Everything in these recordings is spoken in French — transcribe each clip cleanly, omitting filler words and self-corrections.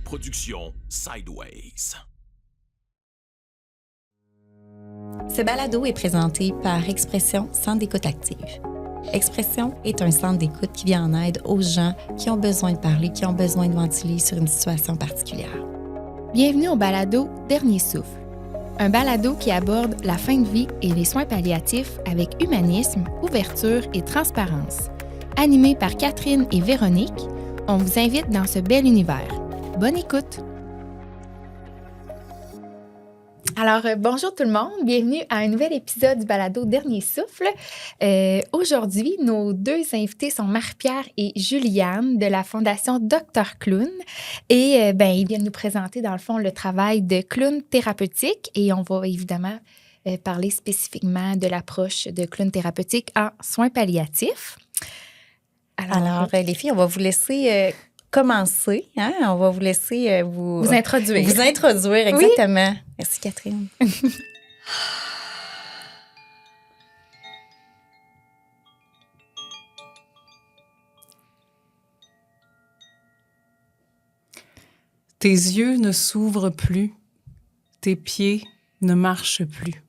production Sideways. Ce balado est présenté par Expression Centre d'écoute active. Expression est un centre d'écoute qui vient en aide aux gens qui ont besoin de parler, qui ont besoin de ventiler sur une situation particulière. Bienvenue au balado Dernier souffle. Un balado qui aborde la fin de vie et les soins palliatifs avec humanisme, ouverture et transparence. Animé par Catherine et Véronique, on vous invite dans ce bel univers. Bonne écoute! Alors, bonjour tout le monde, bienvenue à un nouvel épisode du balado Dernier souffle. Aujourd'hui, nos deux invités sont Marie-Pierre et Juliane de la Fondation Dr Clown. Et ils viennent nous présenter, dans le fond, le travail de clown thérapeutique. Et on va évidemment parler spécifiquement de l'approche de clown thérapeutique en soins palliatifs. Alors, les filles, on va vous laisser commencer. Hein? On va vous laisser vous introduire. Vous introduire, exactement. Oui. Merci, Catherine. Tes yeux ne s'ouvrent plus, tes pieds ne marchent plus.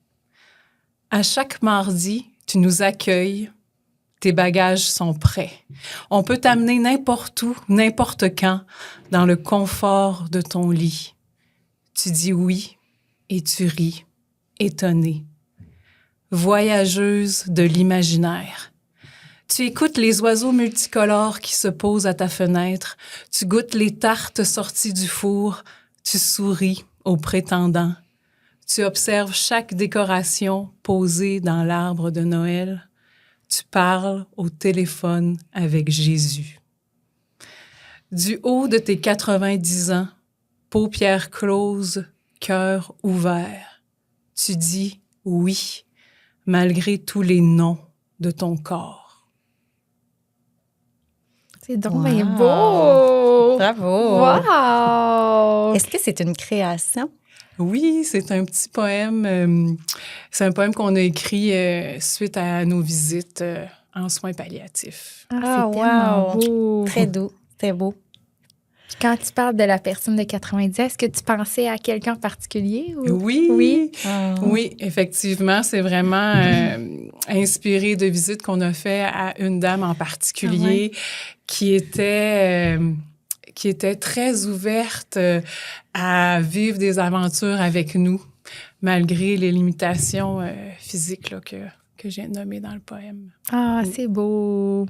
À chaque mardi, tu nous accueilles. Tes bagages sont prêts. On peut t'amener n'importe où, n'importe quand, dans le confort de ton lit. Tu dis oui et tu ris, étonnée. Voyageuse de l'imaginaire. Tu écoutes les oiseaux multicolores qui se posent à ta fenêtre. Tu goûtes les tartes sorties du four. Tu souris aux prétendants. Tu observes chaque décoration posée dans l'arbre de Noël. Tu parles au téléphone avec Jésus. Du haut de tes 90 ans, paupières closes, cœur ouvert, tu dis oui, malgré tous les non de ton corps. C'est donc bien beau! Bravo! Wow! Est-ce que c'est une création? Oui, c'est un petit poème. C'est un poème qu'on a écrit suite à nos visites en soins palliatifs. C'est tellement beau! Très doux, très beau. Puis quand tu parles de la personne de 90, est-ce que tu pensais à quelqu'un en particulier? Ou... Oui, oui, effectivement, c'est vraiment inspiré de visites qu'on a fait à une dame en particulier qui était très ouverte à vivre des aventures avec nous, malgré les limitations physiques là, que j'ai nommées dans le poème. Ah, c'est beau!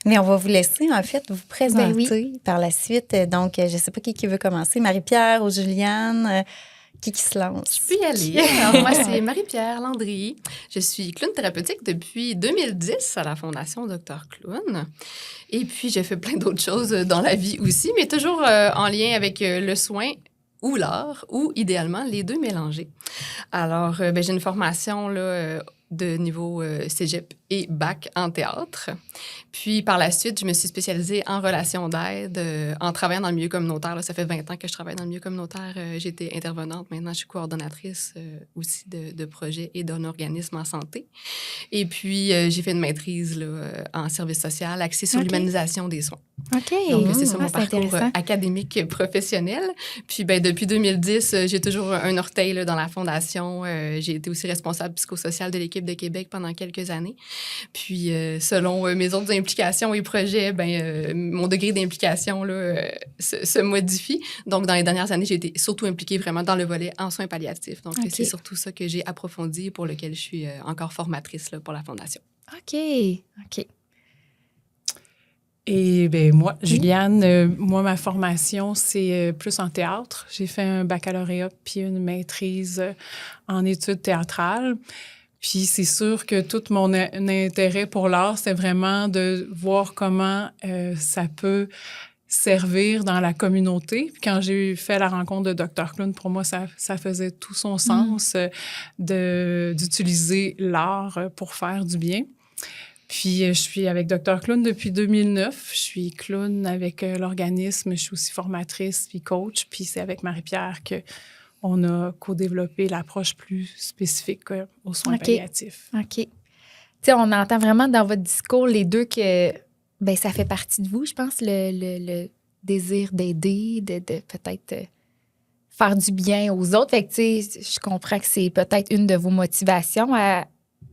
Mais on va vous laisser, en fait, vous présenter par la suite. Donc, je ne sais pas qui veut commencer, Marie-Pierre ou Juliane, qui se lance? Je peux y aller. Alors, moi, c'est Marie-Pierre Landry. Je suis clown thérapeutique depuis 2010 à la Fondation Dr Clown. Et puis, j'ai fait plein d'autres choses dans la vie aussi, mais toujours en lien avec le soin ou l'art, ou idéalement les deux mélangés. Alors, j'ai une formation là, de niveau cégep et bac en théâtre. Puis, par la suite, je me suis spécialisée en relations d'aide, en travaillant dans le milieu communautaire. Là, ça fait 20 ans que je travaille dans le milieu communautaire. J'ai été intervenante. Maintenant, je suis coordonnatrice aussi de projets et d'un organisme en santé. Et puis, j'ai fait une maîtrise là, en service social axée sur l'humanisation des soins. OK. Donc, c'est ça mon parcours académique professionnel. Puis, depuis 2010, j'ai toujours un orteil là, dans la fondation. J'ai été aussi responsable psychosociale de l'équipe de Québec pendant quelques années. Puis, selon mes autres implications et projets, mon degré d'implication là, se modifie. Donc, dans les dernières années, j'ai été surtout impliquée vraiment dans le volet en soins palliatifs. Donc, c'est surtout ça que j'ai approfondi, pour lequel je suis encore formatrice là, pour la Fondation. OK. Et bien, moi, Juliane, ma formation, c'est plus en théâtre. J'ai fait un baccalauréat puis une maîtrise en études théâtrales. Puis c'est sûr que tout mon intérêt pour l'art, c'est vraiment de voir comment ça peut servir dans la communauté. Puis quand j'ai fait la rencontre de Dr Clown, pour moi, ça faisait tout son sens d'utiliser l'art pour faire du bien. Puis, je suis avec Dr Clown depuis 2009. Je suis clown avec l'organisme. Je suis aussi formatrice puis coach. Puis, c'est avec Marie-Pierre qu'on a co-développé l'approche plus spécifique aux soins palliatifs. OK. Tu sais, on entend vraiment dans votre discours les deux que ça fait partie de vous, je pense, le désir d'aider, de peut-être faire du bien aux autres. Fait que, tu sais, je comprends que c'est peut-être une de vos motivations à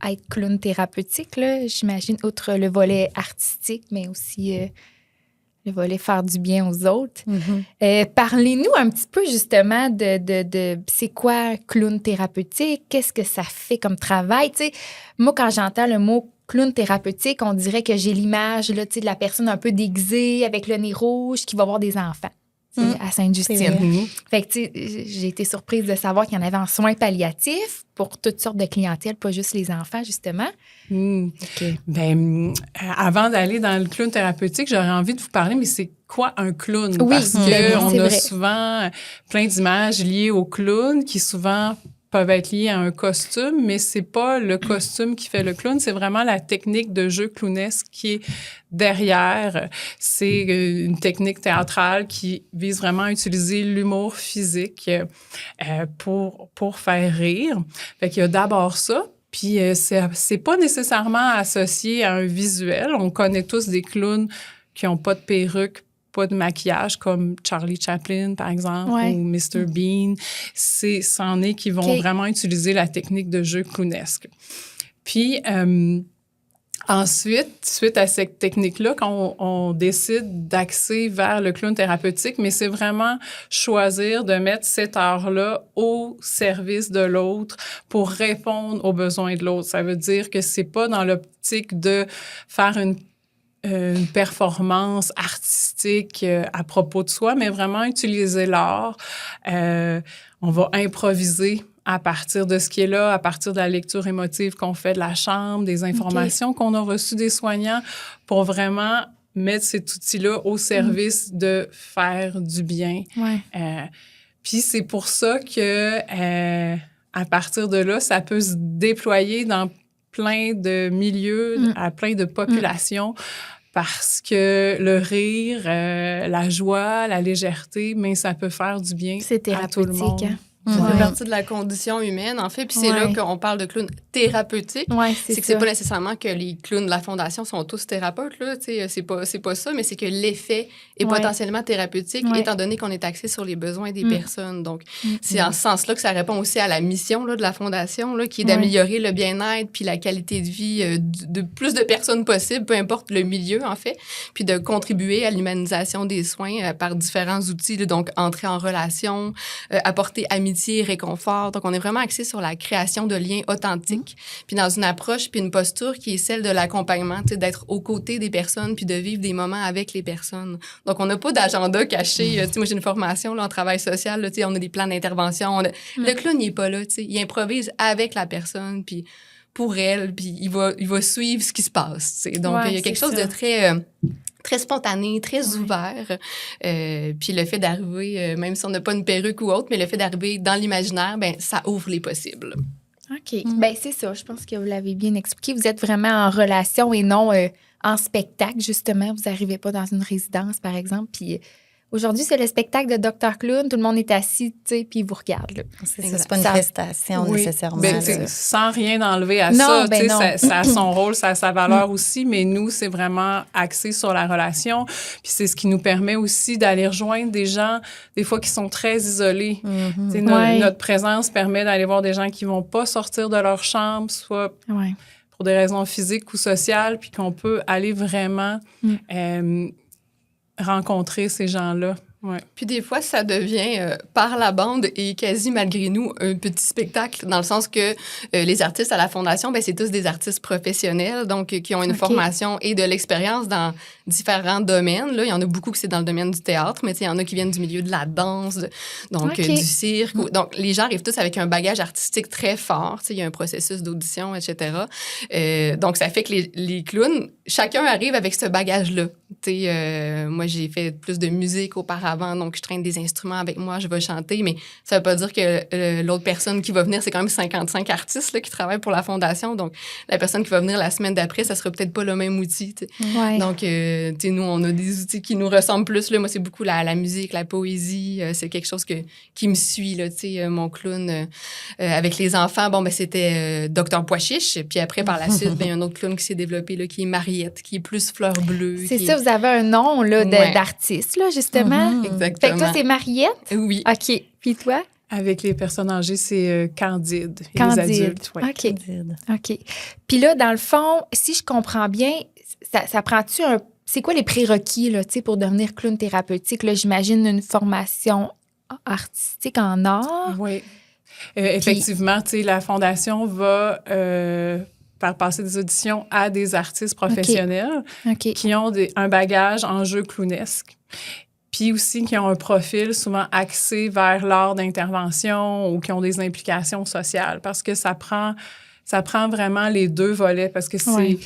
être clown thérapeutique, là, j'imagine, outre le volet artistique, mais aussi le volet faire du bien aux autres. Parlez-nous un petit peu, justement, de c'est quoi clown thérapeutique? Qu'est-ce que ça fait comme travail? Tu sais, moi, quand j'entends le mot clown thérapeutique, on dirait que j'ai l'image là, tu sais, de la personne un peu déguisée avec le nez rouge qui va voir des enfants. À Sainte-Justine. Fait que, tu sais, j'ai été surprise de savoir qu'il y en avait en soins palliatifs pour toutes sortes de clientèles, pas juste les enfants, justement. Okay. Ben, avant d'aller dans le clown thérapeutique, j'aurais envie de vous parler, mais c'est quoi un clown? Oui, parce qu'on a vrai. souvent plein d'images liées au clown qui souvent peuvent être liées à un costume, mais c'est pas le costume qui fait le clown, c'est vraiment la technique de jeu clownesque qui est derrière. C'est une technique théâtrale qui vise vraiment à utiliser l'humour physique pour faire rire. Fait qu'il y a d'abord ça. Puis c'est pas nécessairement associé à un visuel. On connaît tous des clowns qui ont pas de perruque, pas de maquillage, comme Charlie Chaplin, par exemple, ou Mr. Bean. C'en est qui vont vraiment utiliser la technique de jeu clownesque. Puis, ensuite, suite à cette technique-là, quand on décide d'axer vers le clown thérapeutique, mais c'est vraiment choisir de mettre cette heure-là au service de l'autre pour répondre aux besoins de l'autre. Ça veut dire que c'est pas dans l'optique de faire une performance artistique à propos de soi, mais vraiment utiliser l'art. On va improviser à partir de ce qui est là, à partir de la lecture émotive qu'on fait de la chambre, des informations qu'on a reçues des soignants, pour vraiment mettre cet outil-là au service de faire du bien. Puis c'est pour ça que à partir de là, ça peut se déployer dans plein de milieux, à plein de populations, parce que le rire, la joie, la légèreté, mais ça peut faire du bien à tout le monde. Hein? Ça fait partie de la condition humaine, en fait. Puis c'est là qu'on parle de clown thérapeutique. C'est que c'est pas nécessairement que les clowns de la Fondation sont tous thérapeutes, là. C'est pas ça, mais c'est que l'effet est potentiellement thérapeutique, étant donné qu'on est axé sur les besoins des personnes. Donc, c'est en ce sens-là que ça répond aussi à la mission là, de la Fondation, là, qui est d'améliorer le bien-être puis la qualité de vie de plus de personnes possible, peu importe le milieu, en fait, puis de contribuer à l'humanisation des soins par différents outils, là, donc entrer en relation, apporter amitié, réconfort. Donc, on est vraiment axé sur la création de liens authentiques, puis dans une approche puis une posture qui est celle de l'accompagnement, d'être aux côtés des personnes puis de vivre des moments avec les personnes. Donc, on n'a pas d'agenda caché. Moi, j'ai une formation là, en travail social. Là, on a des plans d'intervention. Le clown, il n'est pas là. Il improvise avec la personne puis pour elle, puis il va suivre ce qui se passe. Donc, il y a quelque chose de très spontané, très ouvert. Puis le fait d'arriver, même si on n'a pas une perruque ou autre, mais le fait d'arriver dans l'imaginaire, ben ça ouvre les possibles. OK. Ben c'est ça. Je pense que vous l'avez bien expliqué. Vous êtes vraiment en relation et non en spectacle, justement. Vous n'arrivez pas dans une résidence, par exemple, puis... Aujourd'hui, c'est le spectacle de Dr. Clown. Tout le monde est assis, tu sais, puis il vous regarde. Là. C'est pas une prestation nécessairement. Ben, sans rien enlever à ça. Ça a son rôle, ça a sa valeur aussi, mais nous, c'est vraiment axé sur la relation. Puis c'est ce qui nous permet aussi d'aller rejoindre des gens, des fois, qui sont très isolés. Notre présence permet d'aller voir des gens qui vont pas sortir de leur chambre, soit pour des raisons physiques ou sociales, puis qu'on peut aller vraiment... rencontrer ces gens-là. Puis des fois, ça devient par la bande et quasi malgré nous un petit spectacle, dans le sens que les artistes à la Fondation, ben c'est tous des artistes professionnels, donc qui ont une formation et de l'expérience dans différents domaines. Là, il y en a beaucoup qui c'est dans le domaine du théâtre, mais il y en a qui viennent du milieu de la danse, du cirque. Donc, les gens arrivent tous avec un bagage artistique très fort. Il y a un processus d'audition, etc. Donc, ça fait que les clowns, chacun arrive avec ce bagage-là. Moi, j'ai fait plus de musique auparavant. avant, donc je traîne des instruments avec moi, je vais chanter, mais ça veut pas dire que l'autre personne qui va venir, c'est quand même 55 artistes là, qui travaillent pour la Fondation, donc la personne qui va venir la semaine d'après, ça sera peut-être pas le même outil. Ouais. Donc, tu sais, nous, on a des outils qui nous ressemblent plus. Là. Moi, c'est beaucoup la musique, la poésie, c'est quelque chose qui me suit. Là, tu sais, mon clown avec les enfants, bon, ben c'était Dr. Pois-Chiche, puis après, par la suite, il y a un autre clown qui s'est développé, là, qui est Mariette, qui est plus fleur bleue. C'est ça, vous avez un nom là, d'artiste, là, justement. Exactement. Fait que toi, c'est Mariette? Oui. OK. Puis toi? Avec les personnes âgées, c'est Candide. Et Candide. les adultes, ouais. OK. OK. Puis là, dans le fond, si je comprends bien, ça prend-tu un... C'est quoi les prérequis, là, tu sais, pour devenir clown thérapeutique? Là, j'imagine une formation artistique en art. Oui. Effectivement, tu sais, la Fondation va faire passer des auditions à des artistes professionnels qui ont un bagage en jeu clownesque. Puis aussi qui ont un profil souvent axé vers l'art d'intervention ou qui ont des implications sociales. Parce que ça prend vraiment les deux volets. Parce que c'est,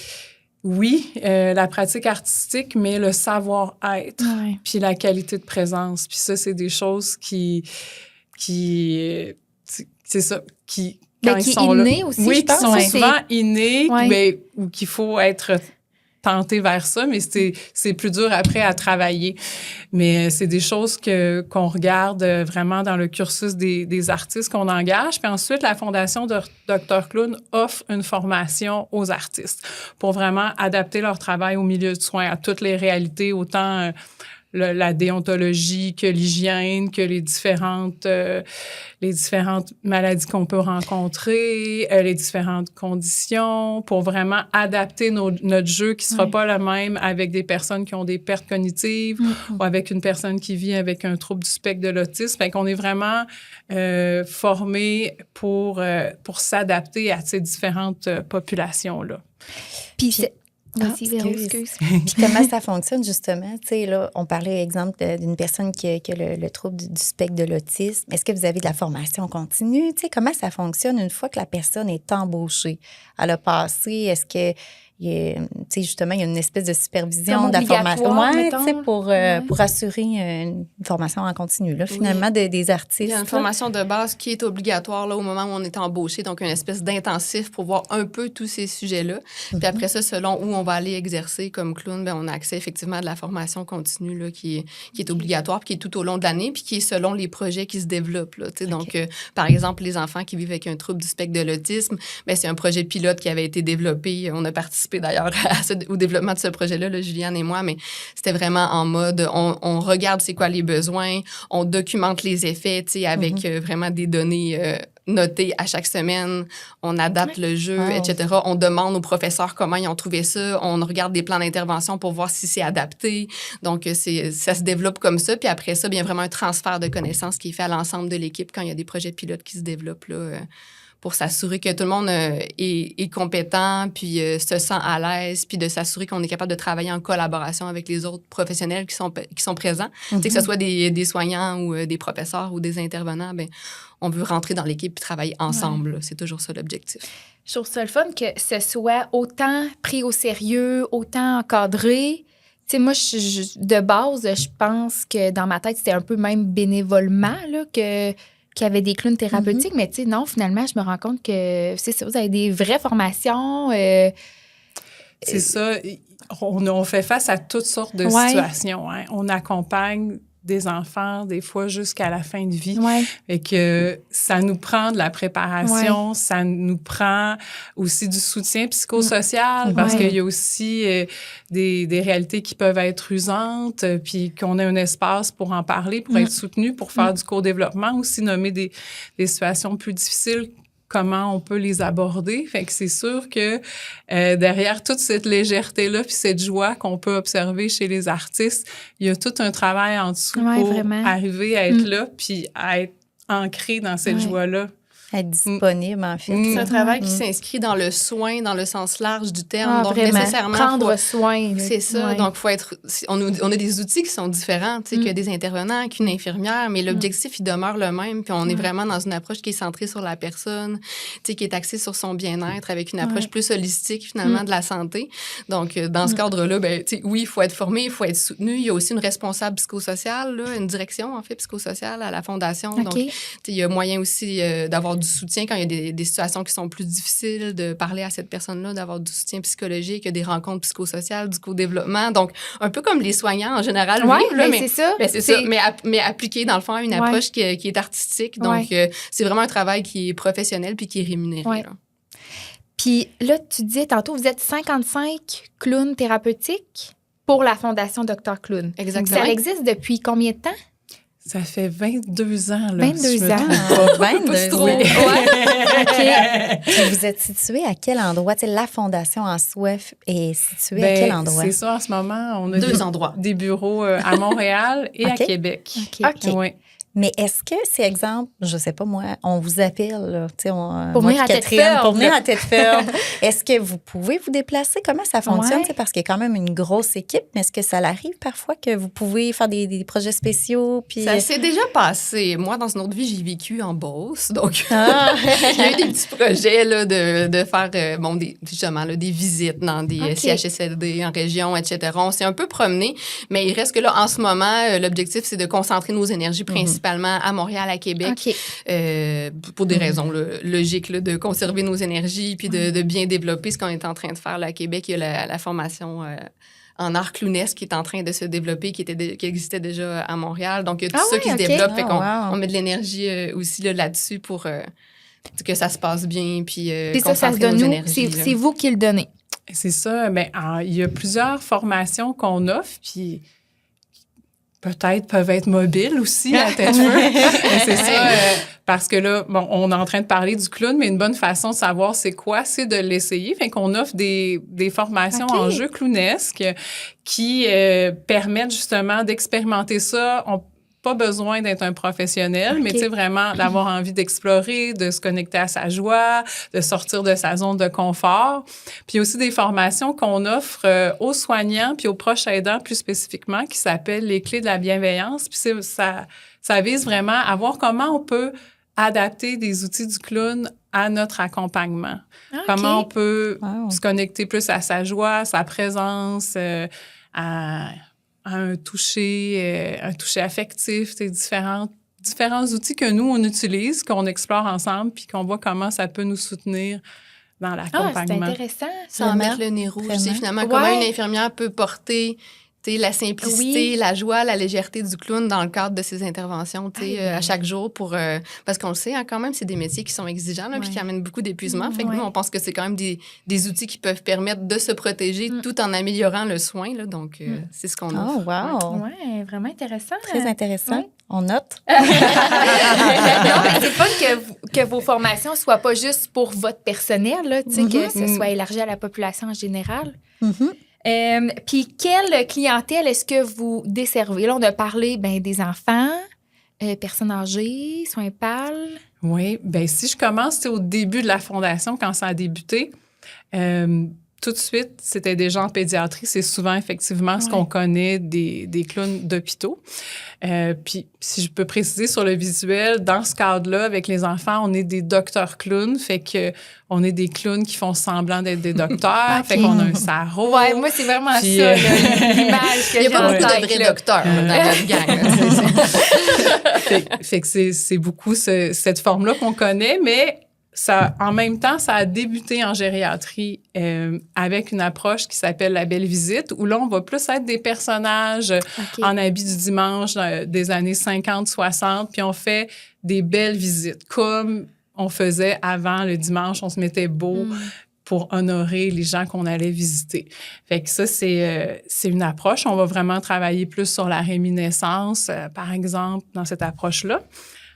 la pratique artistique, mais le savoir-être, puis la qualité de présence. Puis ça, c'est des choses qui c'est ça, quand qui ils sont inné là, aussi, oui, je pense. qui sont souvent innés, mais ou qu'il faut être tenté vers ça, mais c'est plus dur après à travailler. Mais c'est des choses qu'on regarde vraiment dans le cursus des artistes qu'on engage. Puis ensuite, la Fondation de Dr. Clown offre une formation aux artistes pour vraiment adapter leur travail au milieu de soins, à toutes les réalités, autant la déontologie que l'hygiène, que les différentes maladies qu'on peut rencontrer, les différentes conditions, pour vraiment adapter notre jeu qui sera pas le même avec des personnes qui ont des pertes cognitives ou avec une personne qui vit avec un trouble du spectre de l'autisme. Fait qu'on est vraiment formé pour s'adapter à ces différentes populations-là. Puis excuse. Puis comment ça fonctionne, justement? Tu sais, là, on parlait, exemple, d'une personne qui a le trouble du spectre de l'autisme. Est-ce que vous avez de la formation continue? Tu sais, comment ça fonctionne une fois que la personne est embauchée? Elle a passé, est-ce que... tu sais, justement, il y a une espèce de supervision de la formation pour assurer une formation en continu, là, finalement, des artistes. Il y a une formation de base qui est obligatoire là, au moment où on est embauché, donc une espèce d'intensif pour voir un peu tous ces sujets-là. Puis après ça, selon où on va aller exercer comme clown, bien, on a accès effectivement à de la formation continue là, qui est obligatoire, puis qui est tout au long de l'année, puis qui est selon les projets qui se développent. Là, donc, par exemple, les enfants qui vivent avec un trouble du spectre de l'autisme, bien, c'est un projet pilote qui avait été développé. On a participé d'ailleurs au développement de ce projet-là, là, Juliane et moi, mais c'était vraiment en mode, on regarde c'est quoi les besoins, on documente les effets, tu sais, avec vraiment des données notées à chaque semaine, on adapte le jeu, etc. On demande aux professeurs comment ils ont trouvé ça, on regarde des plans d'intervention pour voir si c'est adapté. Donc, ça se développe comme ça, puis après ça, bien vraiment un transfert de connaissances qui est fait à l'ensemble de l'équipe quand il y a des projets pilotes qui se développent, là, pour s'assurer que tout le monde est compétent, puis se sent à l'aise, puis de s'assurer qu'on est capable de travailler en collaboration avec les autres professionnels qui sont présents. Tu sais, que ce soit des soignants ou des professeurs ou des intervenants, bien, on veut rentrer dans l'équipe et travailler ensemble. Ouais. C'est toujours ça l'objectif. Je trouve ça le fun que ce soit autant pris au sérieux, autant encadré. Tu sais, moi, de base, je pense que dans ma tête, c'était un peu même bénévolement là, qu'il y avait des clowns thérapeutiques, mais tu sais, non, finalement, je me rends compte que c'est ça, vous avez des vraies formations. C'est ça. On fait face à toutes sortes de situations. Hein. On accompagne des enfants, des fois jusqu'à la fin de vie. Et que ça nous prend de la préparation, ça nous prend aussi du soutien psychosocial, parce qu'il y a aussi des réalités qui peuvent être usantes, puis qu'on ait un espace pour en parler, pour être soutenu, pour faire du co-développement, aussi nommer des situations plus difficiles, comment on peut les aborder. Fait que c'est sûr que derrière toute cette légèreté-là puis cette joie qu'on peut observer chez les artistes, il y a tout un travail en dessous pour arriver à être là puis à être ancré dans cette joie-là. Être disponible, en fait. C'est un travail qui s'inscrit dans le soin, dans le sens large du terme. Ah, donc, vraiment. nécessairement, Prendre soin. Là. C'est ça. Ouais. Donc, on a des outils qui sont différents, qu'il y a des intervenants, qu'une infirmière, mais l'objectif, il demeure le même. Puis on est vraiment dans une approche qui est centrée sur la personne, qui est axée sur son bien-être avec une approche plus holistique, finalement, de la santé. Donc, dans ce cadre-là, ben, oui, il faut être formé, il faut être soutenu. Il y a aussi une responsable psychosociale, là, une direction, en fait, psychosociale à la Fondation. Okay. Donc, il y a moyen aussi d'avoir du soutien quand il y a des situations qui sont plus difficiles, de parler à cette personne-là, d'avoir du soutien psychologique, des rencontres psychosociales, du co-développement. Donc, un peu comme les soignants en général. Oui, mais c'est ça. c'est ça. Mais appliqué, dans le fond, à une approche qui est artistique. Donc, c'est vraiment un travail qui est professionnel puis qui est rémunéré. Ouais. Là. Puis là, tu disais tantôt, vous êtes 55 clowns thérapeutiques pour la Fondation Dr. Clown. Exactement. Ça existe depuis combien de temps? Ça fait 22 ans. Là, 22 si je me ans. trompe pas. 22 trop. ans. OK. Puis vous êtes situé à quel endroit? Tu sais, la fondation en soi est située à quel endroit? C'est ça, en ce moment, on a Deux endroits. Des bureaux à Montréal et à Québec. OK. Ouais. Mais est-ce que, c'est exemple, je sais pas moi, on vous appelle, là, tu sais, Pour moi venir puis à Catherine, Tête-Ferme. pour venir à Tête-Ferme. Est-ce que vous pouvez vous déplacer? Comment ça fonctionne? Ouais. Tu sais, parce qu'il y a quand même une grosse équipe, mais est-ce que ça arrive parfois que vous pouvez faire des projets spéciaux? Puis... Ça s'est déjà passé. Moi, dans une autre vie, j'ai vécu en Beauce. Donc, Ah. il y a eu des petits projets là, de faire justement là, des visites dans des CHSLD en région, etc. On s'est un peu promené, mais il reste que là, en ce moment, l'objectif, c'est de concentrer nos énergies principalement à Montréal, à Québec, OK. pour des raisons là, logiques là, de conserver nos énergies puis de bien développer ce qu'on est en train de faire là, à Québec. Il y a la formation en art clownesque qui est en train de se développer, qui existait déjà à Montréal. Donc, il y a tout ça qui se développe. Fait qu'on on met de l'énergie aussi là-dessus pour que ça se passe bien puis ça se concentrer donne nos nous. énergies. C'est vous qui le donnez. C'est ça. Mais il y a plusieurs formations qu'on offre, puis peut-être peuvent être mobiles aussi à Tête-Feu. C'est ça, parce que là, bon, on est en train de parler du clown, mais une bonne façon de savoir c'est quoi, c'est de l'essayer. Fait qu'on offre des formations en jeu clownesque qui permettent justement d'expérimenter ça. Pas besoin d'être un professionnel, mais tu sais, vraiment d'avoir envie d'explorer, de se connecter à sa joie, de sortir de sa zone de confort. Puis il y a aussi des formations qu'on offre aux soignants puis aux proches aidants plus spécifiquement qui s'appellent les clés de la bienveillance. Puis ça vise vraiment à voir comment on peut adapter des outils du clown à notre accompagnement. Okay. Comment on peut se connecter plus à sa joie, sa présence, à un toucher affectif, c'est différents outils que nous, on utilise, qu'on explore ensemble, puis qu'on voit comment ça peut nous soutenir dans l'accompagnement. C'est intéressant. Sans mettre le nez rouge. C'est finalement comment une infirmière peut porter la simplicité, la joie, la légèreté du clown dans le cadre de ses interventions à chaque jour parce qu'on le sait, quand même, c'est des métiers qui sont exigeants puis qui amènent beaucoup d'épuisement. Fait que nous, on pense que c'est quand même des outils qui peuvent permettre de se protéger tout en améliorant le soin. Là, donc, c'est ce qu'on offre. Oh, wow! Oui, vraiment intéressant. Très intéressant. Ouais. On note. Non, mais c'est pas que vos formations soient pas juste pour votre personnel, là, que ce soit élargi à la population en général. Puis, quelle clientèle est-ce que vous desservez? Là, on a parlé des enfants, personnes âgées, soins PAL. Oui, bien, si je commence au début de la fondation, quand ça a débuté, tout de suite, c'était des gens en pédiatrie. C'est souvent, effectivement, ce qu'on connaît des clowns d'hôpitaux. Puis, si je peux préciser sur le visuel, dans ce cadre-là, avec les enfants, on est des docteurs clowns. Fait que on est des clowns qui font semblant d'être des docteurs. Fait qu'on a un sarrau. Ouais, moi, c'est vraiment ça, l'image que j'ai en tête. Il n'y a pas beaucoup de vrais docteurs dans notre gang. Fait que c'est beaucoup cette forme-là qu'on connaît, mais ça, en même temps, ça a débuté en gériatrie avec une approche qui s'appelle la belle visite, où là, on va plus être des personnages en habit du dimanche des années 50-60, puis on fait des belles visites, comme on faisait avant le dimanche, on se mettait beau pour honorer les gens qu'on allait visiter. Fait que ça, c'est une approche. On va vraiment travailler plus sur la réminiscence, par exemple, dans cette approche-là.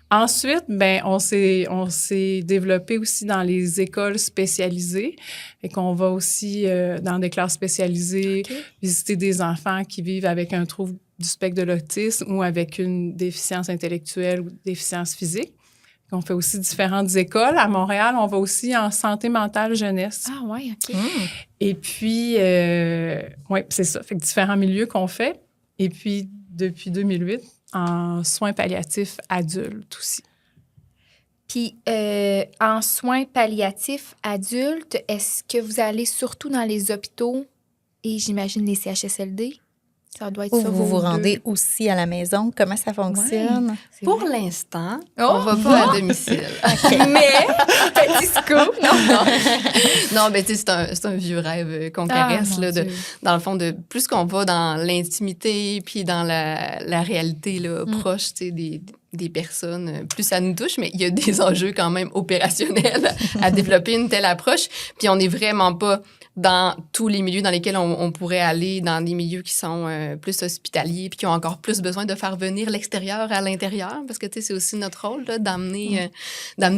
Ensuite, on s'est développé aussi dans les écoles spécialisées. Et qu'on va aussi, dans des classes spécialisées, visiter des enfants qui vivent avec un trouble du spectre de l'autisme ou avec une déficience intellectuelle ou déficience physique. On fait aussi différentes écoles. À Montréal, on va aussi en santé mentale jeunesse. Ah ouais, OK. Et puis, oui, c'est ça. Fait que différents milieux qu'on fait. Et puis, depuis 2008, en soins palliatifs adultes aussi. Puis, en soins palliatifs adultes, est-ce que vous allez surtout dans les hôpitaux et j'imagine les CHSLD? Ça doit être Ou ça, vous vos vous deux. rendez aussi à la maison? Comment ça fonctionne? C'est Pour vrai. l'instant, Oh! on va pas à domicile. Mais, petit scoop, non. Non, mais tu sais, c'est un vieux rêve qu'on caresse, mon là, Dieu. dans le fond, plus qu'on va dans l'intimité puis dans la réalité là, proche, tu sais, des personnes, plus ça nous touche, mais il y a des enjeux quand même opérationnels à développer une telle approche. Puis on n'est vraiment pas dans tous les milieux dans lesquels on pourrait aller, dans des milieux qui sont plus hospitaliers puis qui ont encore plus besoin de faire venir l'extérieur à l'intérieur, parce que, tu sais, c'est aussi notre rôle là, d'amener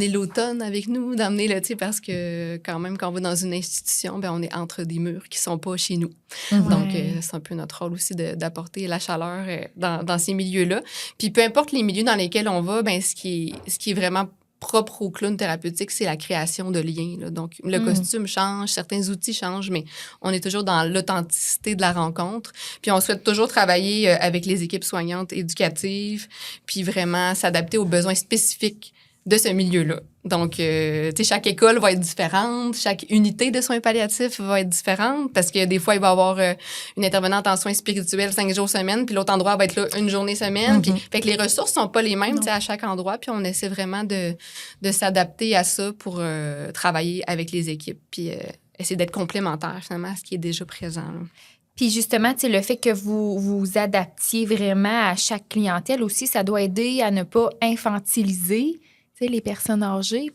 l'automne avec nous, d'amener, tu sais, parce que quand même, quand on va dans une institution, ben on est entre des murs qui sont pas chez nous. Donc, c'est un peu notre rôle aussi d'apporter la chaleur dans ces milieux-là. Puis peu importe les milieux dans lesquels on va, ben ce qui est vraiment propre au clown thérapeutique, c'est la création de liens, là. Donc, le costume change, certains outils changent, mais on est toujours dans l'authenticité de la rencontre. Puis, on souhaite toujours travailler avec les équipes soignantes éducatives, puis vraiment s'adapter aux besoins spécifiques de ce milieu-là. Donc, tu sais, chaque école va être différente, chaque unité de soins palliatifs va être différente, parce que des fois, il va y avoir une intervenante en soins spirituels 5 jours semaine, puis l'autre endroit va être là une journée semaine. Puis, fait que les ressources sont pas les mêmes, tu sais, à chaque endroit, puis on essaie vraiment de s'adapter à ça pour travailler avec les équipes, puis essayer d'être complémentaire, finalement, à ce qui est déjà présent, là. Puis justement, tu sais, le fait que vous vous adaptiez vraiment à chaque clientèle aussi, ça doit aider à ne pas infantiliser, tu sais, les personnes âgées.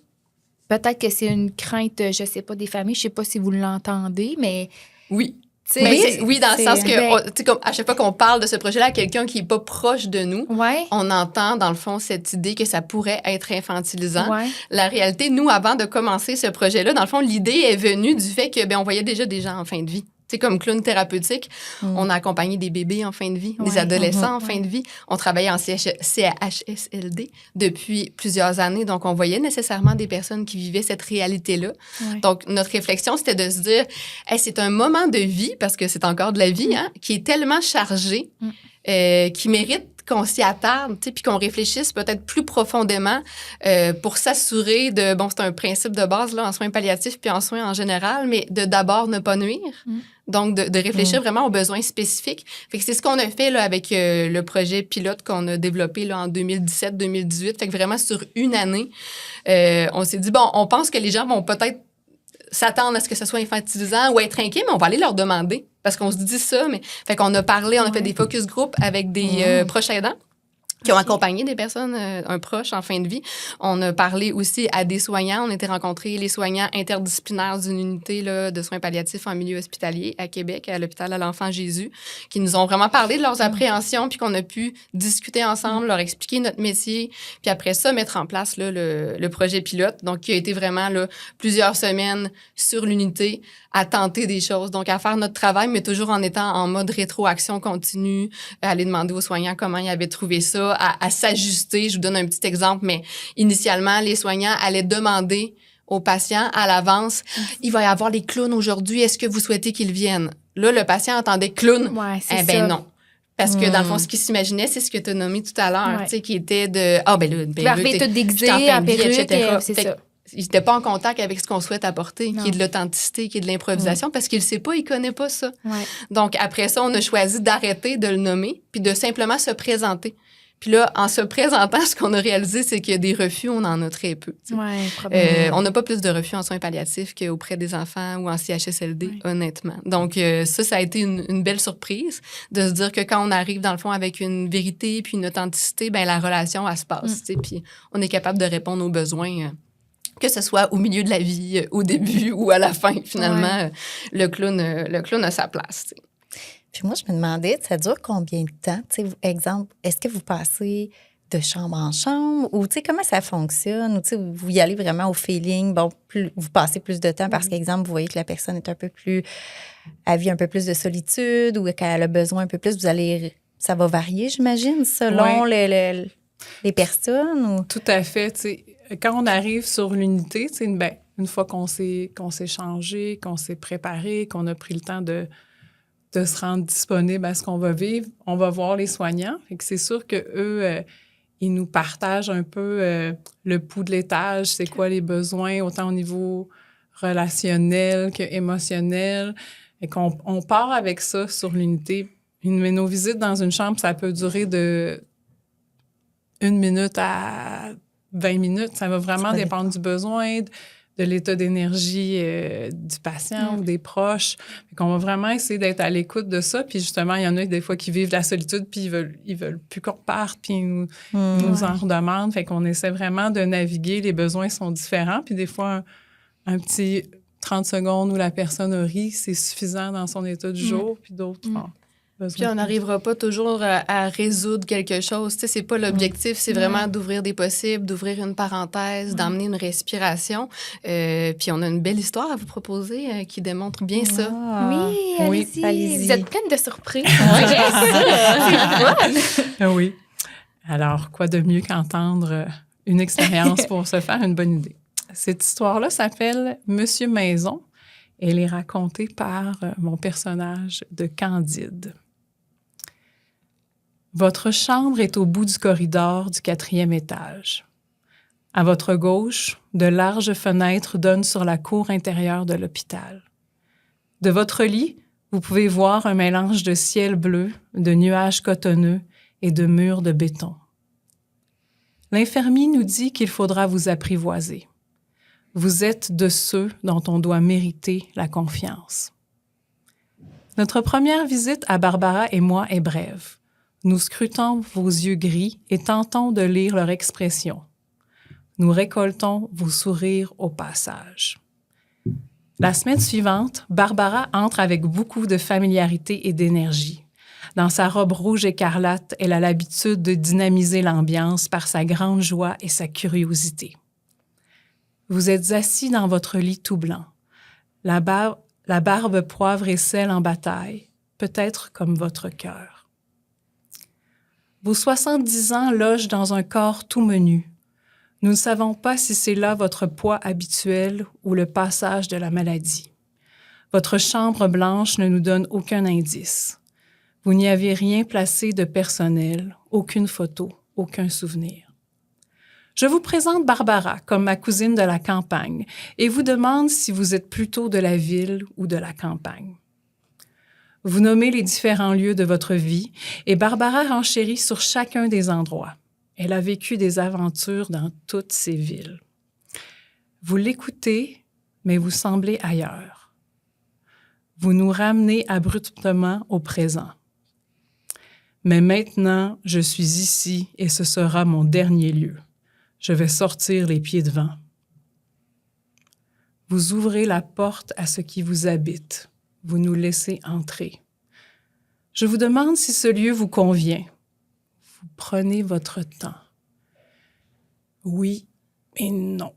Peut-être que c'est une crainte, je sais pas, des familles. Je sais pas si vous l'entendez, mais... Oui. tu sais, Mais oui, dans le sens que, ben, tu sais, comme à chaque fois qu'on parle de ce projet-là à quelqu'un qui est pas proche de nous, ouais, on entend, dans le fond, cette idée que ça pourrait être infantilisant. ouais. La réalité, nous, avant de commencer ce projet-là, dans le fond, l'idée est venue du fait que, on voyait déjà des gens en fin de vie. Tu sais, comme clown thérapeutique, on a accompagné des bébés en fin de vie, des Ouais. adolescents en fin de vie. On travaillait en CHSLD depuis plusieurs années, donc on voyait nécessairement des personnes qui vivaient cette réalité-là. Ouais. Donc, notre réflexion, c'était de se dire, hey, c'est un moment de vie, parce que c'est encore de la vie, hein, qui est tellement chargé, qui mérite qu'on s'y attarde, tu sais, puis qu'on réfléchisse peut-être plus profondément pour s'assurer de, bon, c'est un principe de base là, en soins palliatifs puis en soins en général, mais de d'abord ne pas nuire. Donc, de réfléchir vraiment aux besoins spécifiques. Fait que c'est ce qu'on a fait là, avec le projet pilote qu'on a développé là, en 2017-2018. Fait que vraiment, sur une année, on s'est dit, bon, on pense que les gens vont peut-être s'attendre à ce que ce soit infantilisant ou être inquiets, mais on va aller leur demander. Parce qu'on se dit ça, mais... Fait qu'on a parlé, on a fait des focus group avec des proches aidants qui ont accompagné des personnes, un proche en fin de vie. On a parlé aussi à des soignants. On a été rencontrer les soignants interdisciplinaires d'une unité là, de soins palliatifs en milieu hospitalier à Québec, à l'hôpital à l'Enfant Jésus, qui nous ont vraiment parlé de leurs appréhensions, puis qu'on a pu discuter ensemble, leur expliquer notre métier, puis après ça, mettre en place là, le projet pilote, donc qui a été vraiment là, plusieurs semaines sur l'unité à tenter des choses, donc à faire notre travail, mais toujours en étant en mode rétroaction continue, à aller demander aux soignants comment ils avaient trouvé ça, à s'ajuster. Je vous donne un petit exemple, mais initialement, les soignants allaient demander aux patients à l'avance, il va y avoir les clowns aujourd'hui, est-ce que vous souhaitez qu'ils viennent? Là, le patient entendait clown. Ouais, c'est Eh bien, ça. non. Parce que dans le fond, ce qu'il s'imaginait, c'est ce que tu as nommé tout à l'heure, Ouais. tu sais, qui était de, ah, ben là, une Tu vas arriver tout déguisé, en perruque, c'est Fait que ça. il n'était pas en contact avec ce qu'on souhaite apporter, Non. qui est de l'authenticité, qui est de l'improvisation, parce qu'il ne sait pas, il ne connaît pas ça. Ouais. Donc, après ça, on a choisi d'arrêter de le nommer, puis de simplement se présenter. Puis là, en se présentant, ce qu'on a réalisé, c'est qu'il y a des refus, on en a très peu. Tu sais. Ouais, probablement. On n'a pas plus de refus en soins palliatifs qu'auprès des enfants ou en CHSLD, honnêtement. Donc, ça a été une belle surprise de se dire que quand on arrive, dans le fond, avec une vérité puis une authenticité, ben la relation, elle se passe. Tu sais, puis on est capable de répondre aux besoins, que ce soit au milieu de la vie, au début ou à la fin. Finalement, le clown a sa place. Tu sais. Puis moi, je me demandais, ça dure combien de temps? Tu sais, exemple, est-ce que vous passez de chambre en chambre ou tu sais, comment ça fonctionne? Ou tu sais, vous y allez vraiment au feeling, bon, vous passez plus de temps parce qu'exemple, vous voyez que la personne est un peu plus, elle vit un peu plus de solitude ou qu'elle a besoin un peu plus, ça va varier, j'imagine, selon les personnes? Ou... Tout à fait, tu sais. quand on arrive sur l'unité, une fois qu'on s'est changé, qu'on s'est préparé, qu'on a pris le temps de se rendre disponible à ce qu'on va vivre, on va voir les soignants. Fait que c'est sûr qu'eux, ils nous partagent un peu le pouls de l'étage, c'est quoi les besoins, autant au niveau relationnel que émotionnel. Et qu'on part avec ça sur l'unité. Mais nos visites dans une chambre, ça peut durer de 1 minute à 20 minutes. Ça va vraiment dépendre du besoin, de l'état d'énergie du patient ou des proches. On va vraiment essayer d'être à l'écoute de ça. Puis justement, il y en a des fois qui vivent la solitude, puis ils veulent plus qu'on parte, puis ils nous en redemandent. Fait qu'on essaie vraiment de naviguer. Les besoins sont différents. Puis des fois, un petit 30 secondes où la personne a ri, c'est suffisant dans son état du jour. Puis d'autres Puis on n'arrivera pas toujours à résoudre quelque chose. Tu sais, c'est pas l'objectif, c'est vraiment d'ouvrir des possibles, d'ouvrir une parenthèse, d'emmener une respiration. Puis on a une belle histoire à vous proposer qui démontre bien ça. Oui, allez-y. Vous êtes pleine de surprises. Oui. Alors, quoi de mieux qu'entendre une expérience pour se faire une bonne idée? Cette histoire-là s'appelle Monsieur Maison. Elle est racontée par mon personnage de Candide. Votre chambre est au bout du corridor du 4e étage. À votre gauche, de larges fenêtres donnent sur la cour intérieure de l'hôpital. De votre lit, vous pouvez voir un mélange de ciel bleu, de nuages cotonneux et de murs de béton. L'infirmier nous dit qu'il faudra vous apprivoiser. Vous êtes de ceux dont on doit mériter la confiance. Notre première visite à Barbara et moi est brève. Nous scrutons vos yeux gris et tentons de lire leur expression. Nous récoltons vos sourires au passage. La semaine suivante, Barbara entre avec beaucoup de familiarité et d'énergie. Dans sa robe rouge écarlate, elle a l'habitude de dynamiser l'ambiance par sa grande joie et sa curiosité. Vous êtes assis dans votre lit tout blanc, la barbe poivre et sel en bataille, peut-être comme votre cœur. Vos 70 ans logent dans un corps tout menu. Nous ne savons pas si c'est là votre poids habituel ou le passage de la maladie. Votre chambre blanche ne nous donne aucun indice. Vous n'y avez rien placé de personnel, aucune photo, aucun souvenir. Je vous présente Barbara comme ma cousine de la campagne et vous demande si vous êtes plutôt de la ville ou de la campagne. Vous nommez les différents lieux de votre vie et Barbara renchérit sur chacun des endroits. Elle a vécu des aventures dans toutes ces villes. Vous l'écoutez, mais vous semblez ailleurs. Vous nous ramenez abruptement au présent. Mais maintenant, je suis ici et ce sera mon dernier lieu. Je vais sortir les pieds devant. Vous ouvrez la porte à ce qui vous habite. Vous nous laissez entrer. Je vous demande si ce lieu vous convient. Vous prenez votre temps. Oui et non.